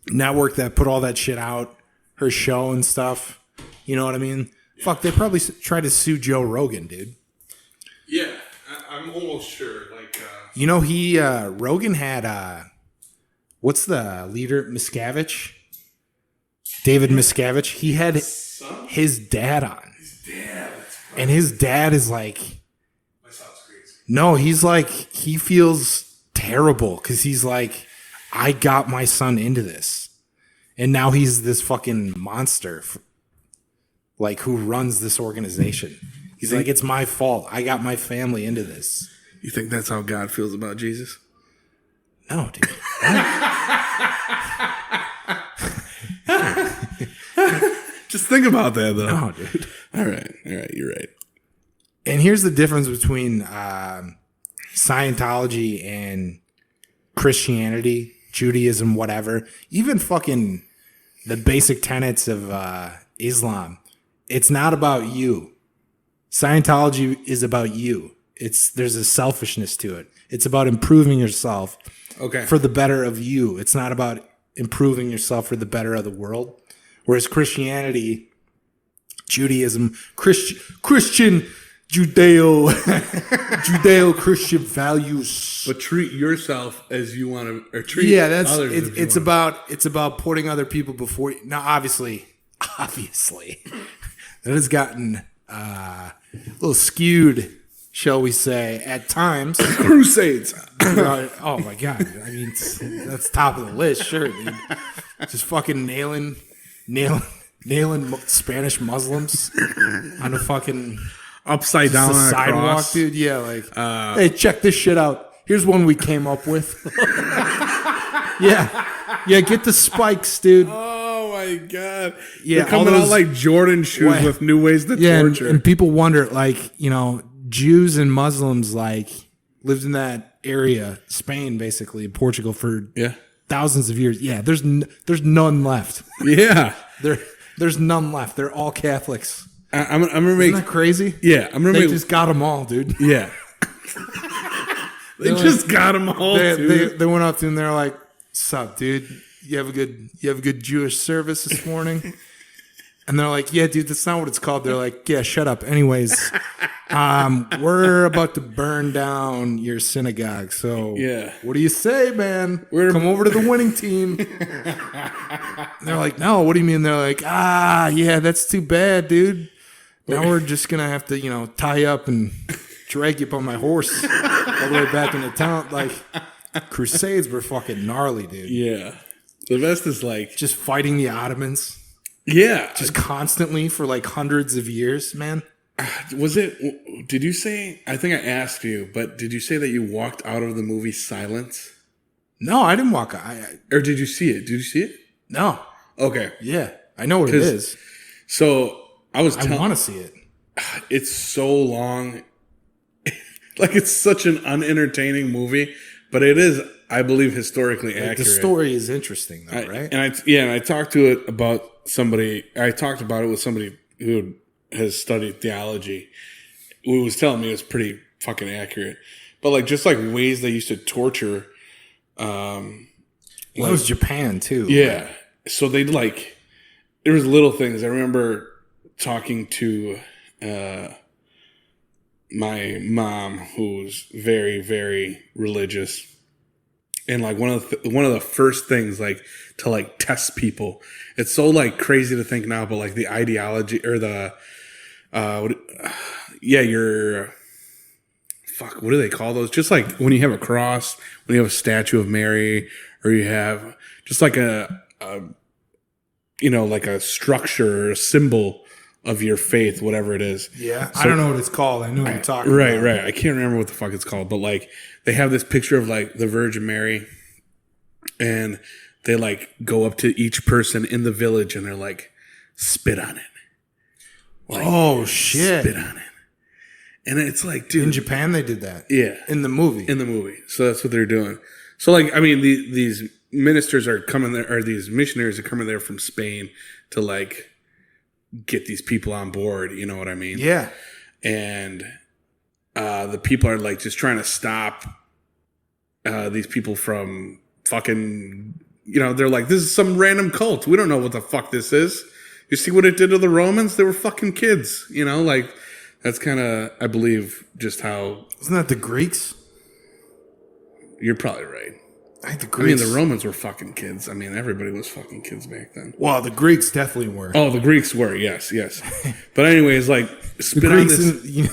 network that put all that shit out, her show and stuff. You know what I mean? Yeah. Fuck, they probably tried to sue Joe Rogan, dude. Yeah, I'm almost sure. Like, you know, Rogan had, what's the leader? Miscavige? David Miscavige. He had his dad on. And his dad is like, my son's crazy. No, he's like, he feels terrible because he's like, I got my son into this. And now he's this fucking monster, like, who runs this organization. He's like, it's my fault. I got my family into this. You think that's how God feels about Jesus? No, dude. Just think about that, though. No, dude. All right, you're right. And here's the difference between Scientology and Christianity, Judaism, whatever. Even fucking the basic tenets of Islam. It's not about you. Scientology is about you. There's a selfishness to it. It's about improving yourself for the better of you. It's not about improving yourself for the better of the world. Whereas Christianity, Judaism, Christian, Judeo-Christian values. But treat yourself as you want to, or treat others as you want. It's about putting other people before you. Now, obviously, that has gotten a little skewed, shall we say, at times. Crusades. Oh my God! I mean, that's top of the list, sure, dude. Just fucking nailing Spanish Muslims on a fucking upside down on a sidewalk, cross. dude. Yeah, like, hey, check this shit out. Here's one we came up with. yeah, get the spikes, dude. Oh my God! Yeah, they're coming out like Jordan shoes with new ways to torture. And people wonder, like, you know, Jews and Muslims like lived in that area, Spain, basically, Portugal, for thousands of years. Yeah, there's none left. Yeah, there's none left. They're all Catholics. I'm gonna make. Isn't that crazy? Yeah, They just got them all, dude. Yeah, they just got them all. They went up to him. They're like, "Sup, dude? You have a good Jewish service this morning?" And they're like, "Yeah, dude, that's not what it's called." They're like, "Yeah, shut up." Anyways, we're about to burn down your synagogue. So, what do you say, man? Come over to the winning team. And they're like, "No, what do you mean?" They're like, yeah, that's too bad, dude. Now we're just gonna have to, you know, tie you up and drag you up on my horse all the way back into town. Like, crusades were fucking gnarly, dude. Yeah, the best is like just fighting the Ottomans. Yeah. Just constantly for like hundreds of years, man. Did you say, I think I asked you, but did you say that you walked out of the movie Silence? No, I didn't walk out. Or did you see it? Did you see it? No. Okay. Yeah, I know what it is. So I want to see it. It's so long. Like, it's such an unentertaining movie, but it is I believe historically accurate. The story is interesting, though, right? And I talked to it about somebody. I talked about it with somebody who has studied theology, who was telling me it was pretty fucking accurate. But like just like ways they used to torture. It was Japan too. Yeah. So they'd like, there was little things. I remember talking to my mom, who's very, very religious, and like one of the first things like to like test people. It's so like crazy to think now, but like the ideology or the what do they call those? Just like when you have a cross, when you have a statue of Mary, or you have just like a like a structure or a symbol of your faith, whatever it is. Yeah. So, I don't know what it's called. I know what you're talking about. Right. I can't remember what the fuck it's called, but like they have this picture of like the Virgin Mary, and they like go up to each person in the village and they're like, spit on it. Like, oh shit. Spit on it. And it's like, dude. In Japan they did that. Yeah. In the movie. So that's what they're doing. So like, I mean, these ministers are coming there, or these missionaries are coming there from Spain to like get these people on board. You know what I mean? Yeah. And the people are like just trying to stop these people from fucking, they're like, this is some random cult. We don't know what the fuck this is. You see what it did to the Romans? They were fucking kids, like that's kind of, I believe, just how. Isn't that the Greeks? You're probably right. The Romans were fucking kids. I mean, everybody was fucking kids back then. Well, the Greeks definitely were. Oh, the Greeks were, yes. But anyways, like, spit on this. You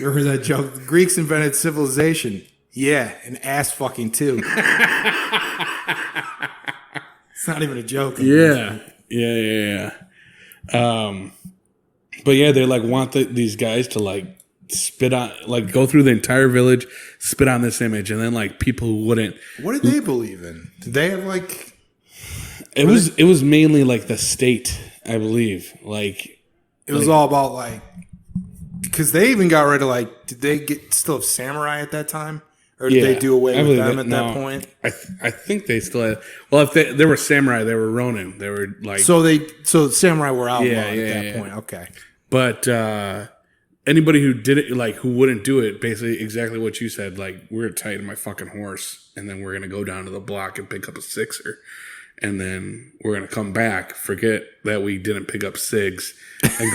ever heard that joke? The Greeks invented civilization. Yeah, and ass fucking too. It's not even a joke. Yeah. But yeah, they like want these guys to like spit on, like go through the entire village, spit on this image, and then like people who wouldn't. What did they believe in? Did they have like? It was mainly like the state, I believe. Like it was all about like, because they even got rid of like. Did they still have samurai at that time, or did they do away with them at that point? I think they still had. Well, if they were samurai, they were Ronin. They were like so samurai were outlawed at that point. Okay, but. Anybody who did it, like who wouldn't do it, basically exactly what you said. Like we're tied to my fucking horse, and then we're gonna go down to the block and pick up a sixer, and then we're gonna come back, forget that we didn't pick up cigs, and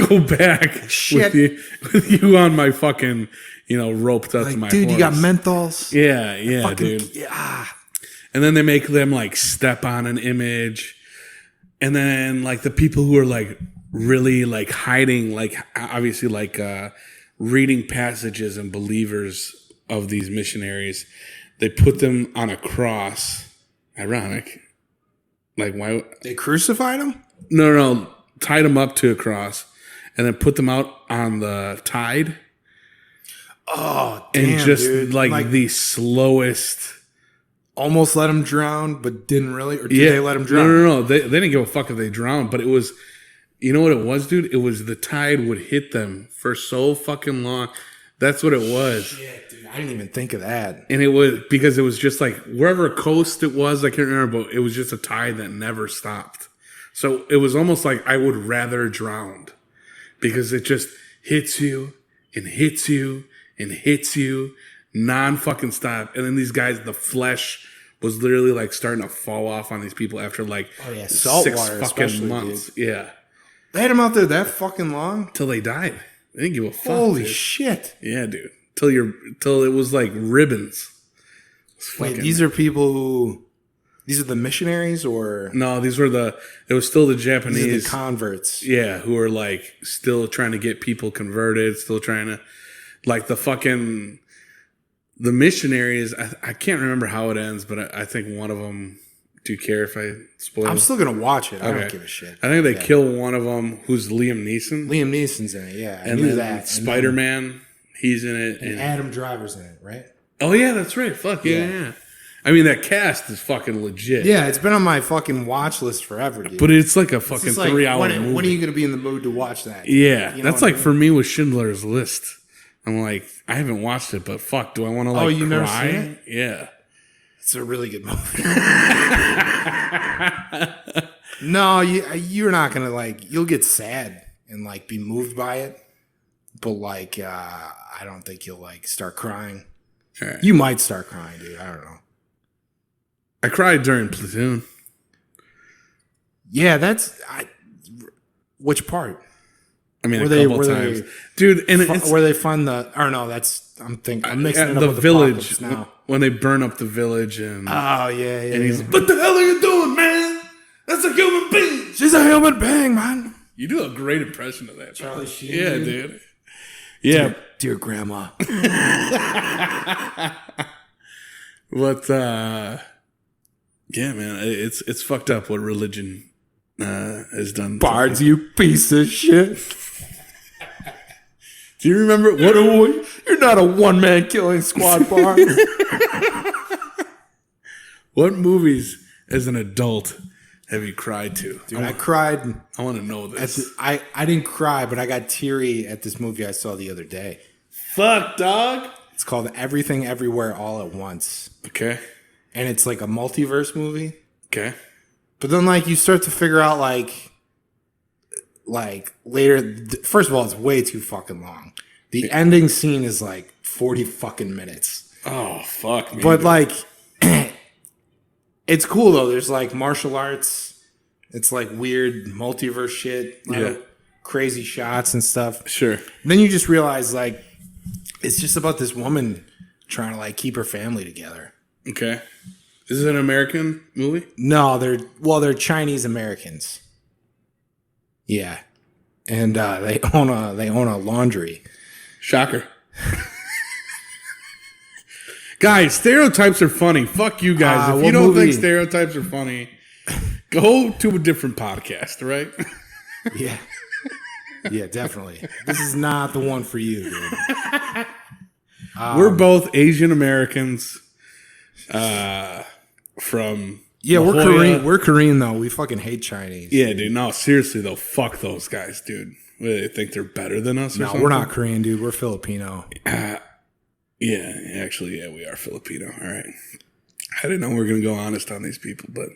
go back Shit. with you on my fucking roped up to my dude, horse. You got menthols. Yeah, dude. Yeah. And then they make them like step on an image, and then like the people who are like. Really like hiding, like obviously like reading passages and believers of these missionaries. They put them on a cross. Ironic. Like why? They crucified them? No. Tied them up to a cross and then put them out on the tide. Oh, damn, and just dude. like the slowest. Almost let them drown, but didn't really? Or did they let them drown? No. They didn't give a fuck if they drowned, but it was... You know what it was, dude? It was the tide would hit them for so fucking long. That's what it was. Shit, dude. I didn't even think of that. And it was because it was just like wherever coast it was, I can't remember, but it was just a tide that never stopped. So it was almost like I would rather drown because it just hits you and hits you and hits you non-fucking stop. And then these guys, the flesh was literally like starting to fall off on these people after like 6 fucking months. Dude. Yeah. They had them out there that fucking long? Till they died. They didn't give a fuck. Holy dude. Shit. Yeah, dude. Till it was like ribbons. Wait, these are people who... These are the missionaries or... No, it was still the Japanese. These are the converts. Yeah, who are like still trying to get people converted, still trying to... Like the missionaries, I can't remember how it ends, but I think one of them... Do you care if I spoil? I'm still going to watch it. I don't give a shit. I think they kill one of them who's Liam Neeson. Liam Neeson's in it, yeah. I knew that. Spider-Man, he's in it. And Adam Driver's in it, right? Oh, yeah, that's right. Fuck, yeah. I mean, that cast is fucking legit. Yeah, it's been on my fucking watch list forever, dude. But it's like a fucking 3-hour movie. When are you going to be in the mood to watch that? Yeah, that's like for me with Schindler's List. I'm like, I haven't watched it, but fuck, do I want to like you cry? never seen it? Yeah. It's a really good movie. No, you're not gonna like. You'll get sad and like be moved by it, but like I don't think you'll like start crying. Right. You might start crying, dude. I don't know. I cried during Platoon. Yeah, which part? I mean, Were a they- couple were times, they- dude. And it's Where they find the? Or no, that's I'm mixing it up the with village Apocalypse now. when they burn up the village and Oh yeah. and he's like, what the hell are you doing, man? That's a human being. She's a human being, man. You do a great impression of that, Charlie Sheen. Yeah, dude. Yeah, Dear grandma. but yeah, man, it's fucked up what religion has done. Bards, you piece of shit. Do you remember what? You're not a one-man killing squad, Bard. What movies as an adult have you cried to? Dude, I cried. I want to know this. I didn't cry, but I got teary at this movie I saw the other day. Fuck, dog. It's called Everything Everywhere All at Once. Okay. And it's like a multiverse movie. Okay. But then like you start to figure out like later, first of all, it's way too fucking long. The ending scene is like 40 fucking minutes. Oh, fuck me. But like it's cool though. There's like martial arts. It's like weird multiverse shit. Yeah. Crazy shots and stuff. Sure. And then you just realize like it's just about this woman trying to like keep her family together. Okay. Is it an American movie? No, they're Chinese Americans. Yeah. And they own a laundry. Shocker. Guys, stereotypes are funny. Fuck you guys. If you don't think stereotypes are funny, go to a different podcast, right? Yeah. Yeah, definitely. This is not the one for you, dude. We're both Asian Americans from Yeah, La we're Jolla. Korean. We're Korean though. We fucking hate Chinese. Yeah, dude. No, seriously though, fuck those guys, dude. What, they think they're better than us? Or No, something? we're not Korean, dude. We're Filipino. Yeah, actually, yeah, we are Filipino. All right. I didn't know we were gonna go honest on these people, but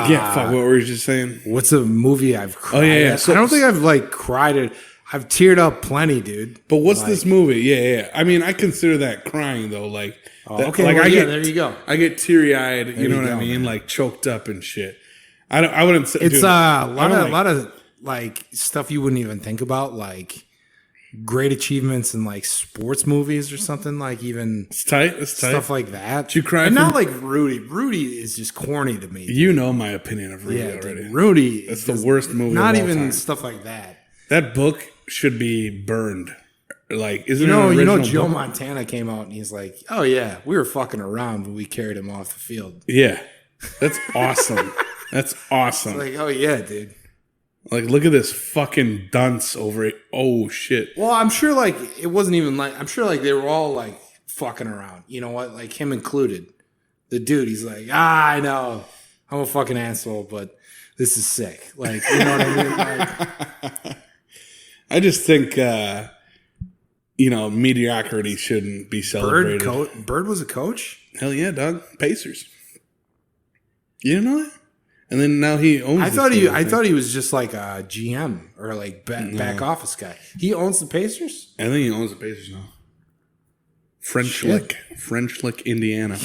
yeah, fuck. What were you just saying? What's a movie I've cried? Oh, yeah. at? So- I don't think I've like cried it. I've teared up plenty, dude. But what's Like- this movie? Yeah. I mean, I consider that crying though. Like, okay, like well, I yeah, get, there you go. I get teary eyed. You know you what I go, mean? man. Like choked up and shit. I wouldn't say It's dude, a I don't lot of like stuff you wouldn't even think about, like great achievements in like sports movies or something, like even It's tight. It's tight. stuff like that. Did you cry And from- not like Rudy. Rudy is just corny to me. You know my opinion of Rudy yeah, already. dude, Rudy. That's is the just worst movie. Not of all even time. stuff like that. That book should be burned. Like, isn't You it an know, original Joe book? Montana came out and he's like, "Oh yeah, we were fucking around when we carried him off the field." Yeah, that's awesome. That's awesome. Like, oh yeah, dude. Like, look at this fucking dunce over it. Oh shit. Well, I'm sure like it wasn't even like I'm sure like they were all like fucking around. You know what? Like him included. The dude, he's like, I know, I'm a fucking asshole, but this is sick. Like, you know what I mean? Like, I just think mediocrity shouldn't be celebrated. Bird was a coach. Hell yeah, dog. Pacers. You didn't know that? And then now he owns. I the thought team, I thought he was just like a GM or like back office guy. He owns the Pacers. I think he owns the Pacers now. French Lick, Indiana.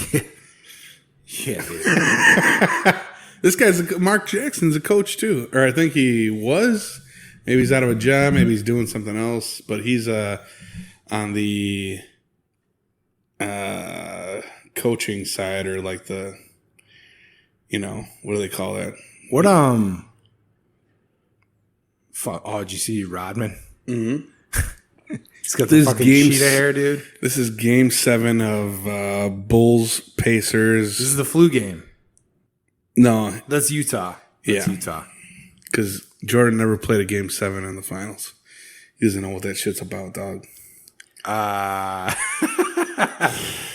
Yeah, dude. This guy's Mark Jackson's a coach too, or I think he was. Maybe he's out of a job. Maybe he's doing something else. But he's on the coaching side, or like the, what do they call that? What fuck? Oh, did you see Rodman? Mm-hmm. He's got the fucking sheet of hair, dude. This is Game 7 of Bulls Pacers. This is the flu game. No, That's Utah. That's Yeah. Utah. because Jordan never played a Game 7 in the finals. He doesn't know what that shit's about, dog.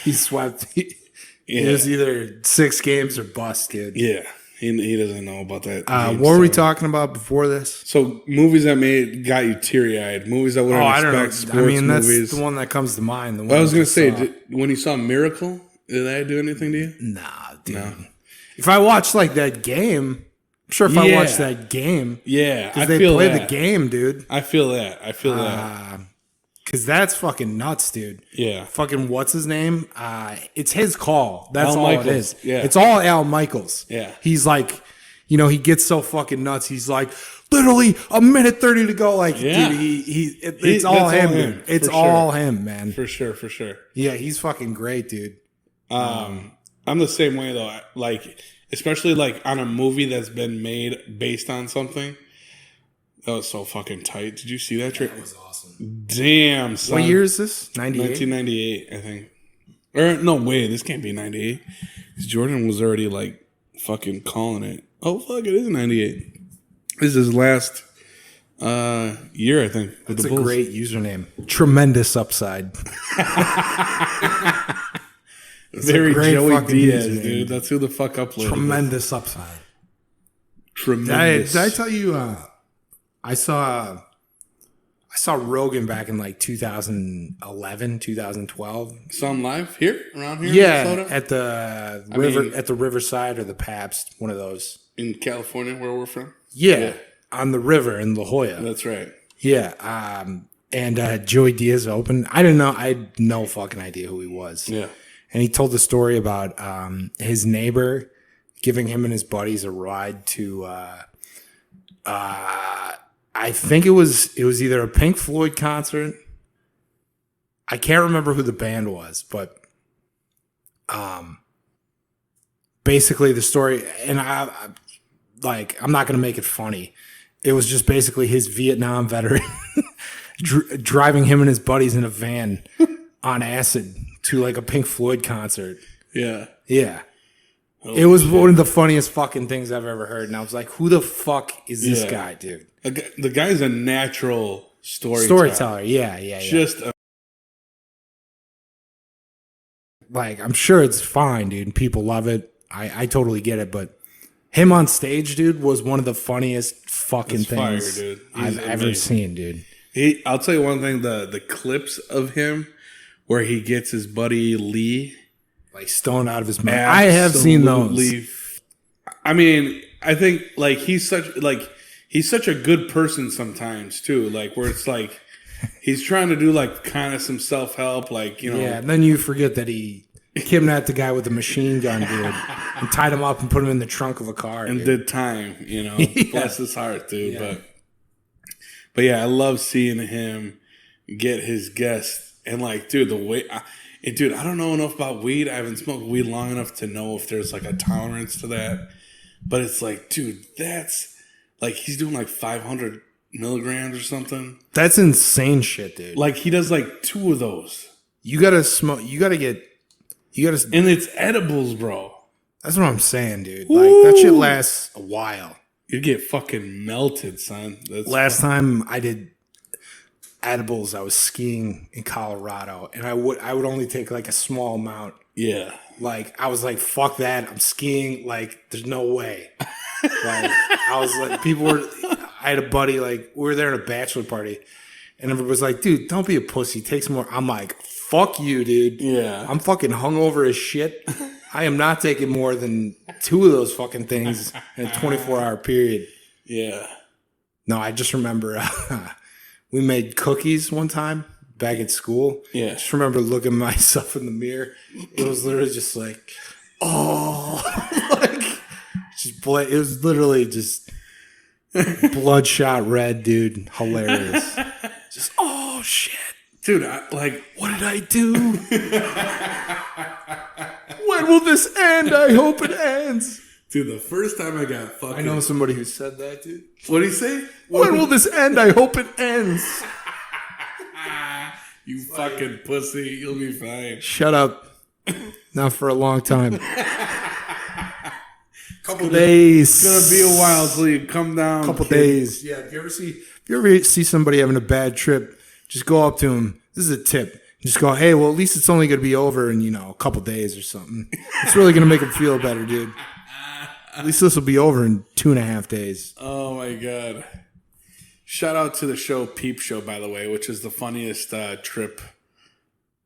He swept. It was either 6 games or bust, dude. Yeah. He doesn't know about that. What were we talking about before this? So movies that got you teary eyed. Movies that wouldn't expect. I don't know. Sports I mean, that's movies. the one that comes to mind. The one Well, I was gonna say, saw. when you saw Miracle, did that do anything to you? Nah, dude. No. If I watched like that game, I'm sure if I Yeah. watched that game, Yeah, I because they feel play that. the game, dude. I feel that. Because that's fucking nuts, dude. Yeah. Fucking what's his name? It's his call. That's Al all Michaels. it is. Yeah. It's all Al Michaels. Yeah. He's like, he gets so fucking nuts. He's like, literally a minute 30 to go. Like, Yeah. dude, it's all that's him, dude. It's for all sure. him, man. For sure. Yeah, he's fucking great, dude. I'm the same way though. Like, especially like on a movie that's been made based on something. That was so fucking tight. Did you see that? That was awesome. Damn, son. What year is this? 98? 1998, I think. Or no way, this can't be 98. 'Cause Jordan was already like fucking calling it. Oh fuck, it is 98. This is his last year, I think. With That's the a Bulls. great username. Tremendous upside. Very great Joey fucking Diaz, username. dude. That's who the fuck uploaded. Tremendous upside. Tremendous. Did I tell you? I saw Rogan back in like 2011, 2012. Saw him live here, around here, in Yeah, Minnesota? at the at the Riverside or the Pabst, one of those. In California, where we're from. Yeah, on the river in La Jolla. That's right. Yeah, and Joey Diaz opened. I didn't know. I had no fucking idea who he was. Yeah. And he told the story about his neighbor giving him and his buddies a ride to. I think it was either a Pink Floyd concert. I can't remember who the band was, but basically the story, and I'm not going to make it funny. It was just basically his Vietnam veteran driving him and his buddies in a van on acid to like a Pink Floyd concert. Yeah. Yeah. Oh, it was one of the funniest fucking things I've ever heard. And I was like, who the fuck is this guy, dude? The guy's a natural Storyteller. Yeah. Just Like, I'm sure it's fine, dude. People love it. I totally get it. But him on stage, dude, was one of the funniest fucking It's fire, things dude. I've ever seen, dude. I'll tell you one thing, the clips of him where he gets his buddy Lee Like, stoned out of his mind. I have seen those. absolutely- I mean, I think like he's such a good person sometimes too. Like where it's like he's trying to do like kind of some self-help, like, you know. Yeah, and then you forget that he kidnapped the guy with the machine gun, dude, and tied him up and put him in the trunk of a car. And dude. did time, you know. Yeah. Bless his heart, dude. Yeah. But yeah, I love seeing him get his guests and like, dude, the way dude, I don't know enough about weed. I haven't smoked weed long enough to know if there's like a tolerance to that. But it's like, dude, that's like he's doing like 500 milligrams or something. That's insane shit, dude. Like he does like 2 of those. You gotta smoke. You gotta. And it's edibles, bro. That's what I'm saying, dude. Like that shit lasts a while. You get fucking melted, son. That's Last time I did edibles, I was skiing in Colorado, and I would only take like a small amount. Yeah. Like I was like, fuck that. I'm skiing. Like there's no way. Like I was like, I had a buddy, like we were there at a bachelor party, and everybody was like, dude, don't be a pussy. Take some more. I'm like, fuck you, dude. Yeah. I'm fucking hungover as shit. I am not taking more than 2 of those fucking things in a 24-hour period. Yeah. No, I just remember we made cookies one time back at school. Yeah. I just remember looking at myself in the mirror. It was literally just like, oh, like it was literally just bloodshot red, dude. Hilarious. Just, oh shit. Dude, What did I do? When will this end? I hope it ends. dude, the first time I got fucking... I know somebody who said that, dude. What'd he say? When will this end? I hope it ends. You fucking pussy. You'll be fine. Shut up. Not for a long time. Couple days. It's gonna be a while till you come down. Couple kid. days. Yeah. If you ever see somebody having a bad trip, just go up to them. This is a tip. Just go, hey, well, at least it's only going to be over in, a couple days or something. It's really going to make them feel better, dude. At least this will be over in 2.5 days. Oh my god! Shout out to the show Peep Show, by the way, which is the funniest trip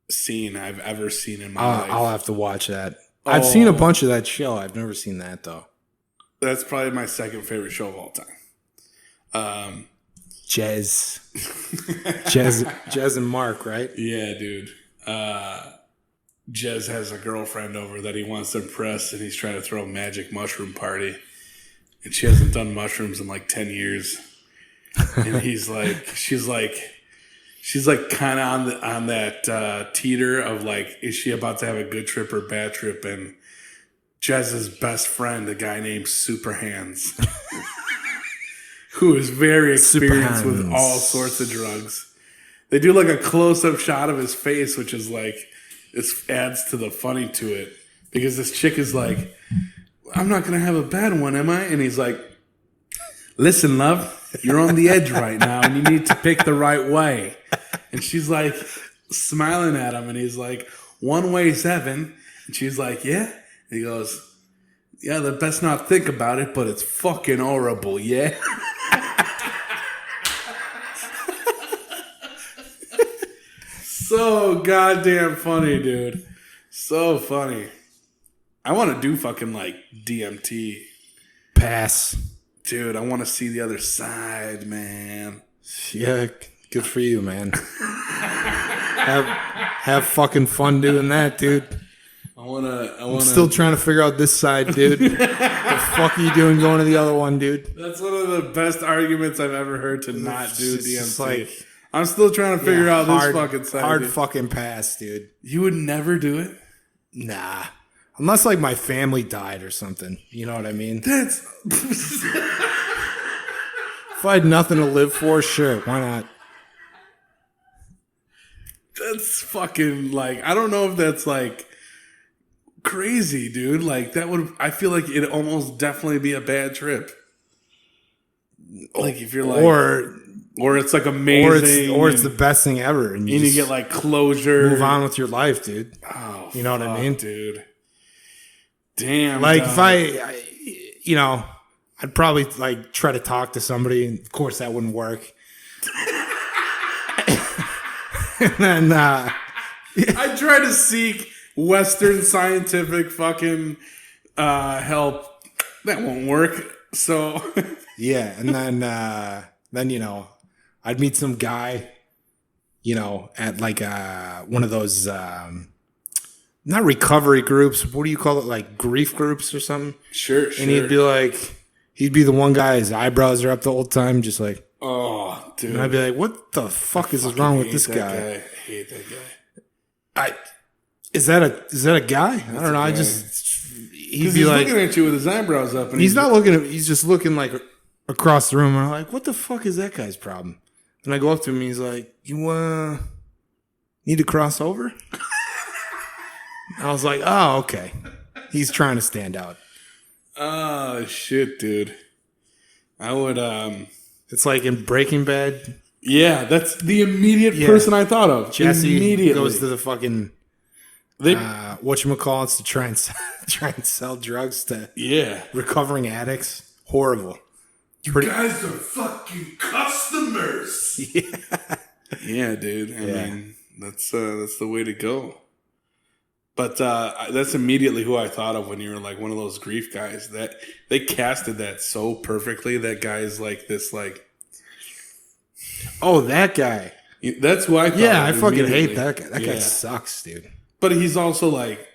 scene I've ever seen in my life. I'll have to watch that. I've seen a bunch of that show. I've never seen that though. That's probably my second favorite show of all time. Jez and Mark, right? Yeah, dude. Jez has a girlfriend over that he wants to impress, and he's trying to throw a magic mushroom party, and she hasn't done mushrooms in like 10 years. And she's like kind of on that teeter of like, is she about to have a good trip or bad trip? And Jez's best friend, a guy named Super Hands, who is very experienced with all sorts of drugs. They do like a close-up shot of his face, which is like, it adds to the funny to it. Because this chick is like, I'm not going to have a bad one, am I? And he's like, listen, love, you're on the edge right now and you need to pick the right way. And she's like smiling at him and he's like, 1 way 7. And she's like, yeah? And he goes, yeah, the best not think about it, but it's fucking horrible, yeah? So goddamn funny, dude. So funny. I want to do fucking like DMT. Pass. Dude, I want to see the other side, man. Yeah, good for you, man. have fucking fun doing that, dude. I'm still trying to figure out this side, dude. What the fuck are you doing going to the other one, dude? That's one of the best arguments I've ever heard to not do DMT. Like, I'm still trying to figure out this fucking side. Hard dude. Fucking pass, dude. You would never do it? Nah. Unless like my family died or something. You know what I mean? That's if I had nothing to live for, sure, why not? That's fucking like, I don't know if that's like crazy, dude. Like that would, I feel like it'd almost definitely be a bad trip. Like if you're like, or it's like amazing, or it's the bbest thing ever, and you get like closure, move on with your life, dude. Oh, you know what I mean, dude? Damn. Like if I, you know, I'd probably like try to talk to somebody, and of course that wouldn't work. And then I try to seek Western scientific fucking help. That won't work. So yeah, and then you know, I'd meet some guy, you know, at like one of those not recovery groups. What do you call it? Like grief groups or something? Sure. And he'd be like, he'd be the one guy. His eyebrows are up the whole time, just like, oh, dude. And I'd be like, what the fuck is wrong with this guy? I hate that guy. Is that a guy? I don't know. He'd be like looking at you with his eyebrows up, and he's not looking at. He's just looking like across the room. And I'm like, what the fuck is that guy's problem? And I go up to him. And he's like, you need to cross over? I was like, oh, okay. He's trying to stand out. Oh shit, dude. I would. It's like in Breaking Bad. Yeah, that's the immediate person I thought of. Jesse immediately goes to the fucking whatchamacallits to try and sell drugs to recovering addicts. Horrible. You guys are fucking customers. Yeah, dude. I mean, that's the way to go. But that's immediately who I thought of when you were like one of those grief guys. That they casted that so perfectly. That guy is like this, like, oh, that guy. That's who I thought. Yeah, I fucking hate that guy. That guy sucks, dude. But he's also like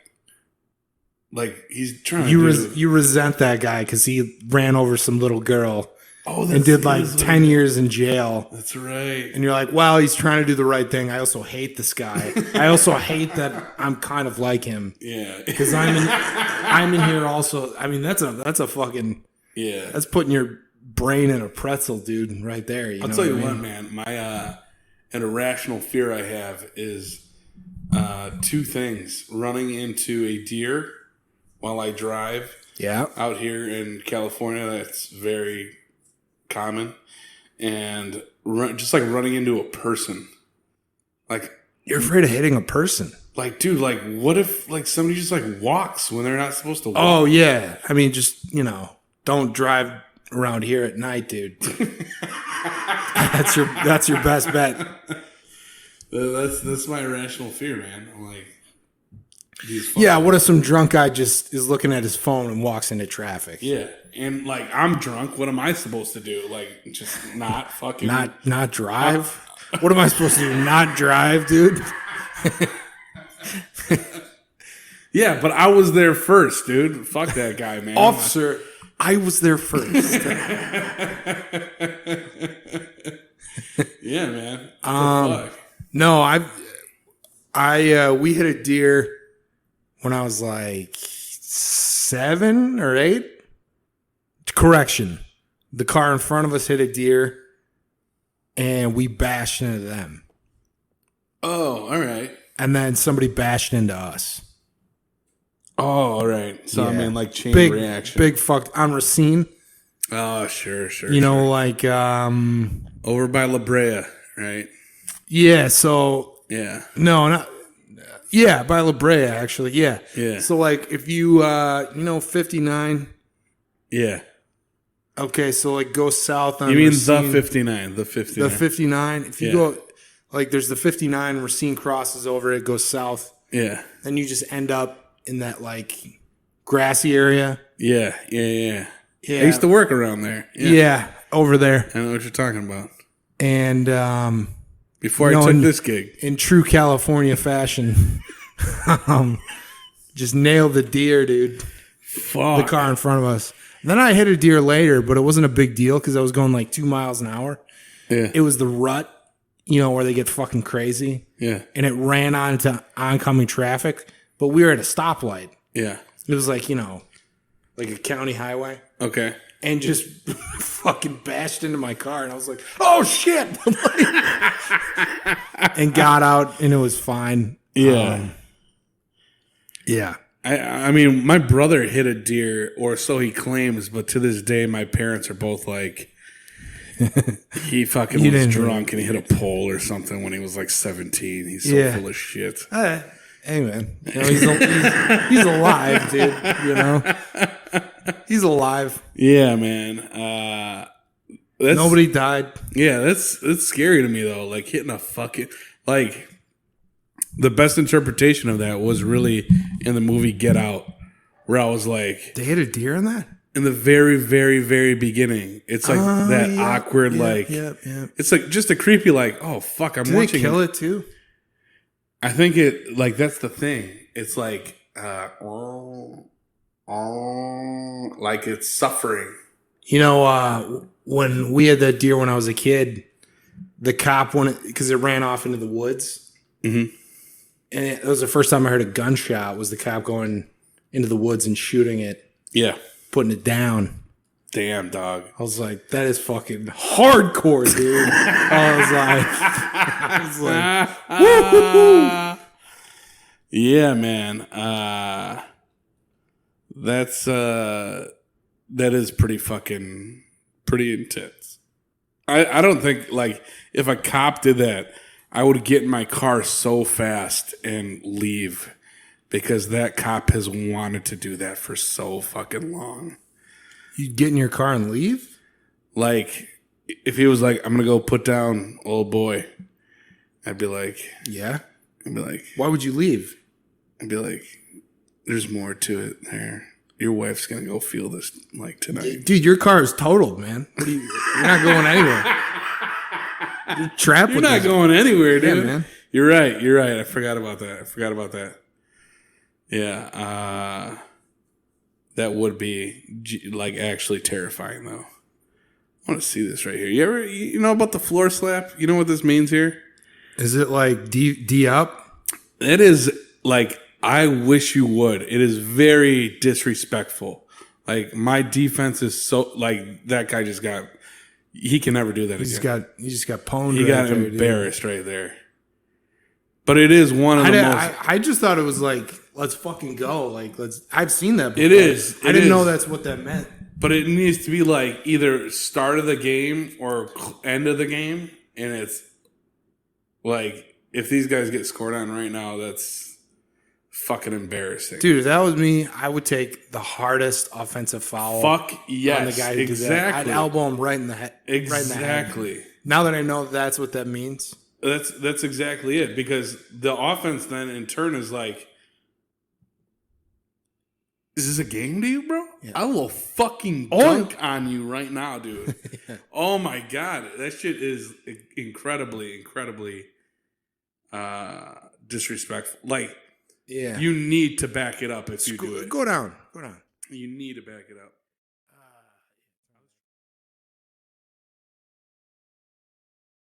he's trying. You resent that guy because he ran over some little girl. And did like 10 years in jail. That's right. And you're like, wow, he's trying to do the right thing. I also hate this guy. I also hate that I'm kind of like him. Yeah. Because I'm in here also. I mean, that's a fucking, that's putting your brain in a pretzel, dude, right there. I'll tell you what, man. My an irrational fear I have is two things: running into a deer while I drive. Yeah. Out here in California, that's very common, and just like running into a person. Like, you're afraid of hitting a person. Like, dude, like, what if like somebody just like walks when they're not supposed to walk? Oh yeah, I mean, just don't drive around here at night, dude. That's your best bet. That's my irrational fear, man. I'm like, yeah. What if some drunk guy just is looking at his phone and walks into traffic? Yeah, and like I'm drunk. What am I supposed to do? Like, just not fucking not drive. What am I supposed to do? Not drive, dude. Yeah, but I was there first, dude. Fuck that guy, man. Officer, I was there first. Yeah, man. What the fuck? No, we hit a deer when I was like 7 or 8. Correction. The car in front of us hit a deer and we bashed into them. Oh, all right. And then somebody bashed into us. Oh, all right. So, Yeah. I mean, like chain Big, reaction. big fucked on Racine. Oh, sure. Like, over by La Brea, right? yeah, so, Yeah. no, not, yeah, by La Brea, actually, yeah. Yeah. So, like, if you, 59, Yeah. okay, so, like, go south on You mean Racine, the 59? The 59. The 59, if you Yeah. go, like, there's the 59, Racine crosses over, it goes south, Yeah. then you just end up in that, like, grassy area. Yeah. Yeah. I used to work around there. Yeah, over there. I know what you're talking about. And, Before I took this gig. in true California fashion, just nailed the deer, dude. Fuck. The car in front of us. Then I hit a deer later, but it wasn't a big deal because I was going like 2 miles an hour. Yeah. It was the rut, where they get fucking crazy. Yeah. And it ran onto oncoming traffic, but we were at a stoplight. Yeah. It was like, like a county highway. Okay. And just fucking bashed into my car. And I was like, oh, shit. And got out, and it was fine. Yeah. Yeah. I mean, my brother hit a deer, or so he claims, but to this day, my parents are both like, he fucking was drunk and he hit a pole or something when he was like 17. He's so full of shit. Hey, man. He's alive, dude. He's alive. Yeah, man. Nobody died. Yeah, that's scary to me, though. Like, hitting a fucking... Like, the best interpretation of that was really in the movie Get Out, where I was like... They hit a deer in that? In the very, very, very beginning. It's like that awkward, It's like just a creepy, like, oh, fuck, I'm watching... Did they kill it, too? I think it... Like, that's the thing. It's like... like it's suffering. When we had that deer when I was a kid, the cop went... Because it ran off into the woods. Mm-hmm. And it was the first time I heard a gunshot, was the cop going into the woods and shooting it. Yeah. Putting it down. Damn, dog. I was like, that is fucking hardcore, dude. I was like, woo-hoo-hoo. Yeah, man. That is pretty intense. I don't think, like, if a cop did that, I would get in my car so fast and leave, because that cop has wanted to do that for so fucking long. You'd get in your car and leave? Like, if he was like, I'm going to go put down old boy, I'd be like... Yeah? I'd be like... Why would you leave? I'd be like, there's more to it there. Your wife's going to go feel this, like, tonight. Dude, your car is totaled, man. You're not going anywhere. You're trapped You're with not going anywhere, dude. Yeah, man. You're right. I forgot about that. Yeah. That would be, like, actually terrifying, though. I want to see this right here. You know about the floor slap? You know what this means here? Is it like D up? It is, like, I wish you would. It is very disrespectful. Like, my defense is so, like, that guy just got... He can never do that again. He just got pwned. He got embarrassed right there. But it is one of the most... I just thought it was like, let's fucking go. Like, I've seen that before. It is. I didn't know that's what that meant. But it needs to be like either start of the game or end of the game. And it's like, if these guys get scored on right now, that's fucking embarrassing. Dude, if that was me, I would take the hardest offensive foul. Fuck yes, on the guy who did that. I'd elbow him right in the head. Exactly. Right in the head. Now that I know that's what that means. That's exactly it. Because the offense then in turn is like, is this a game to you, bro? Yeah. I will fucking dunk on you right now, dude. Yeah. Oh my God. That shit is incredibly disrespectful. Like, you need to back it up if you do it. Go down. You need to back it up.